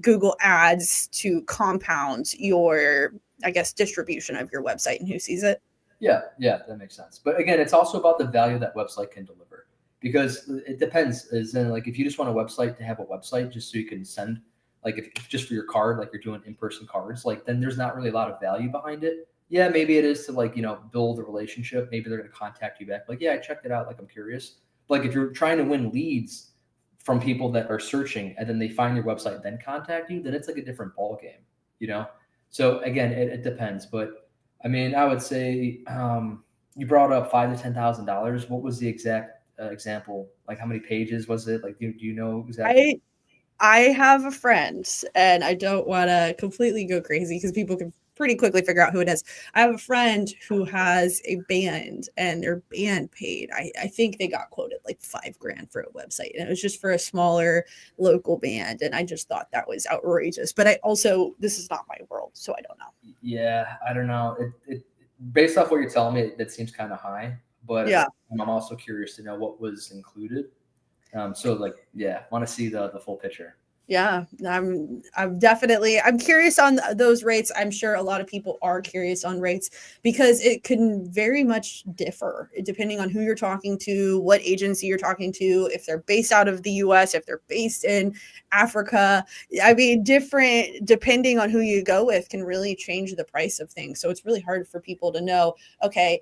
Google Ads to compound your, I guess, distribution of your website and who sees it. Yeah, that makes sense. But again, it's also about the value that website can deliver, because it depends. Is in like if you just want a website to have a website just so you can send, like if just for your card, like you're doing in-person cards, like then there's not really a lot of value behind it. Yeah, maybe it is to like build a relationship. Maybe they're going to contact you back, like, yeah, I checked it out, like I'm curious. But like if you're trying to win leads from people that are searching and then they find your website and then contact you, then it's like a different ball game, So again, it depends, but. I mean, I would say you brought up $5,000 to $10,000. What was the exact example? Like, how many pages was it? Like, do you know exactly? I have a friend, and I don't want to completely go crazy because people can pretty quickly figure out who it is. I have a friend who has a band, and their band paid, I think they got quoted like $5 grand for a website, and it was just for a smaller local band. And I just thought that was outrageous. But this is not my world, so I don't know. Yeah, I don't know. It based off what you're telling me, that seems kind of high. But yeah, I'm also curious to know what was included. So like, yeah, want to see the full picture. Yeah, I'm curious on those rates. I'm sure a lot of people are curious on rates because it can very much differ depending on who you're talking to, what agency you're talking to, if they're based out of the US, if they're based in Africa. I mean, different depending on who you go with can really change the price of things. So it's really hard for people to know, okay,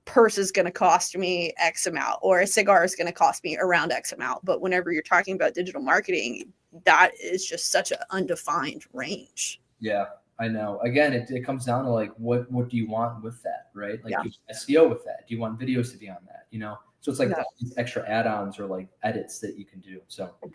purse is going to cost me X amount, or a cigar is going to cost me around X amount. But whenever you're talking about digital marketing, that is just such an undefined range. Yeah, I know. Again, it comes down to like, what do you want with that, right? Like, Yeah. do you want SEO with that? Do you want videos to be on that? You know, so it's like Yeah. these extra add-ons or like edits that you can do. So, yeah.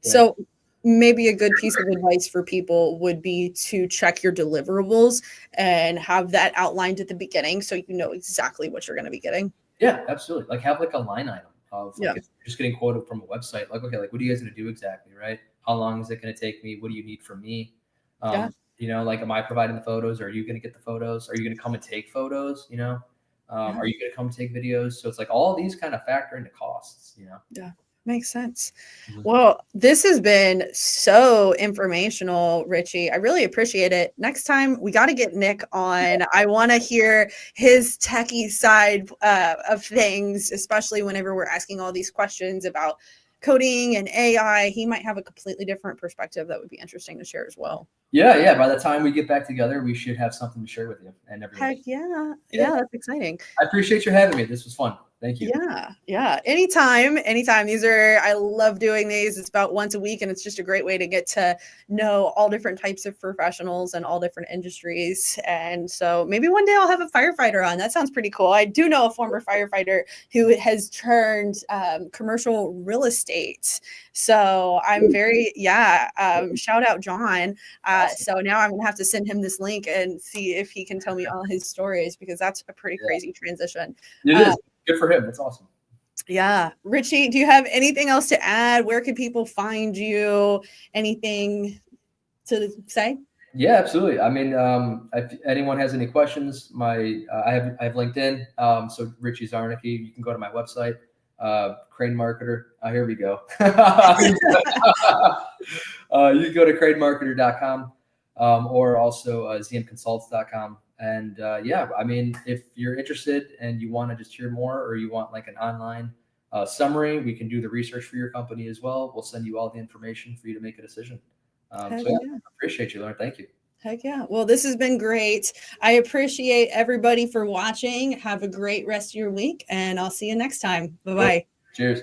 So maybe a good piece of advice for people would be to check your deliverables and have that outlined at the beginning so you know exactly what you're going to be getting. Yeah, absolutely. Like, have like a line item of like, Yeah. if you're just getting quoted from a website, like, okay, like, what are you guys going to do exactly, right? How long is it going to take me? What do you need from me? Yeah. You know, like, am I providing the photos? Or are you going to get the photos? Are you going to come and take photos? You know, Yeah. are you going to come take videos? So it's like all these kind of factor into costs, you know? Yeah. Makes sense. Mhm. Well, this has been so informational, Richie. I really appreciate it. Next time we got to get Nick on. I want to hear his techie side of things, especially whenever we're asking all these questions about coding and AI. He might have a completely different perspective that would be interesting to share as well. Yeah. By the time we get back together, we should have something to share with you and everybody. Heck yeah. Yeah. Yeah, that's exciting. I appreciate you having me. This was fun. Thank you. Yeah. Anytime. I love doing these. It's about once a week, and it's just a great way to get to know all different types of professionals and all different industries. And so maybe one day I'll have a firefighter on. That sounds pretty cool. I do know a former firefighter who has turned commercial real estate. So I'm very, shout out John. So now I'm gonna have to send him this link and see if he can tell me all his stories, because that's a pretty crazy transition. It is. Good for him. That's awesome. Yeah. Richie, do you have anything else to add? Where can people find you? Anything to say? Yeah, absolutely. I mean, if anyone has any questions, I have LinkedIn. So Richie Zarnicki, you can go to my website, Crane Marketer. Here we go. You can go to cranemarketer.com, or also zmconsults.com. And I mean, if you're interested and you want to just hear more, or you want like an online summary, we can do the research for your company as well. We'll send you all the information for you to make a decision. I appreciate you, Lauren. Thank you. Heck yeah. Well, this has been great. I appreciate everybody for watching. Have a great rest of your week, and I'll see you next time. Bye-bye. Cheers.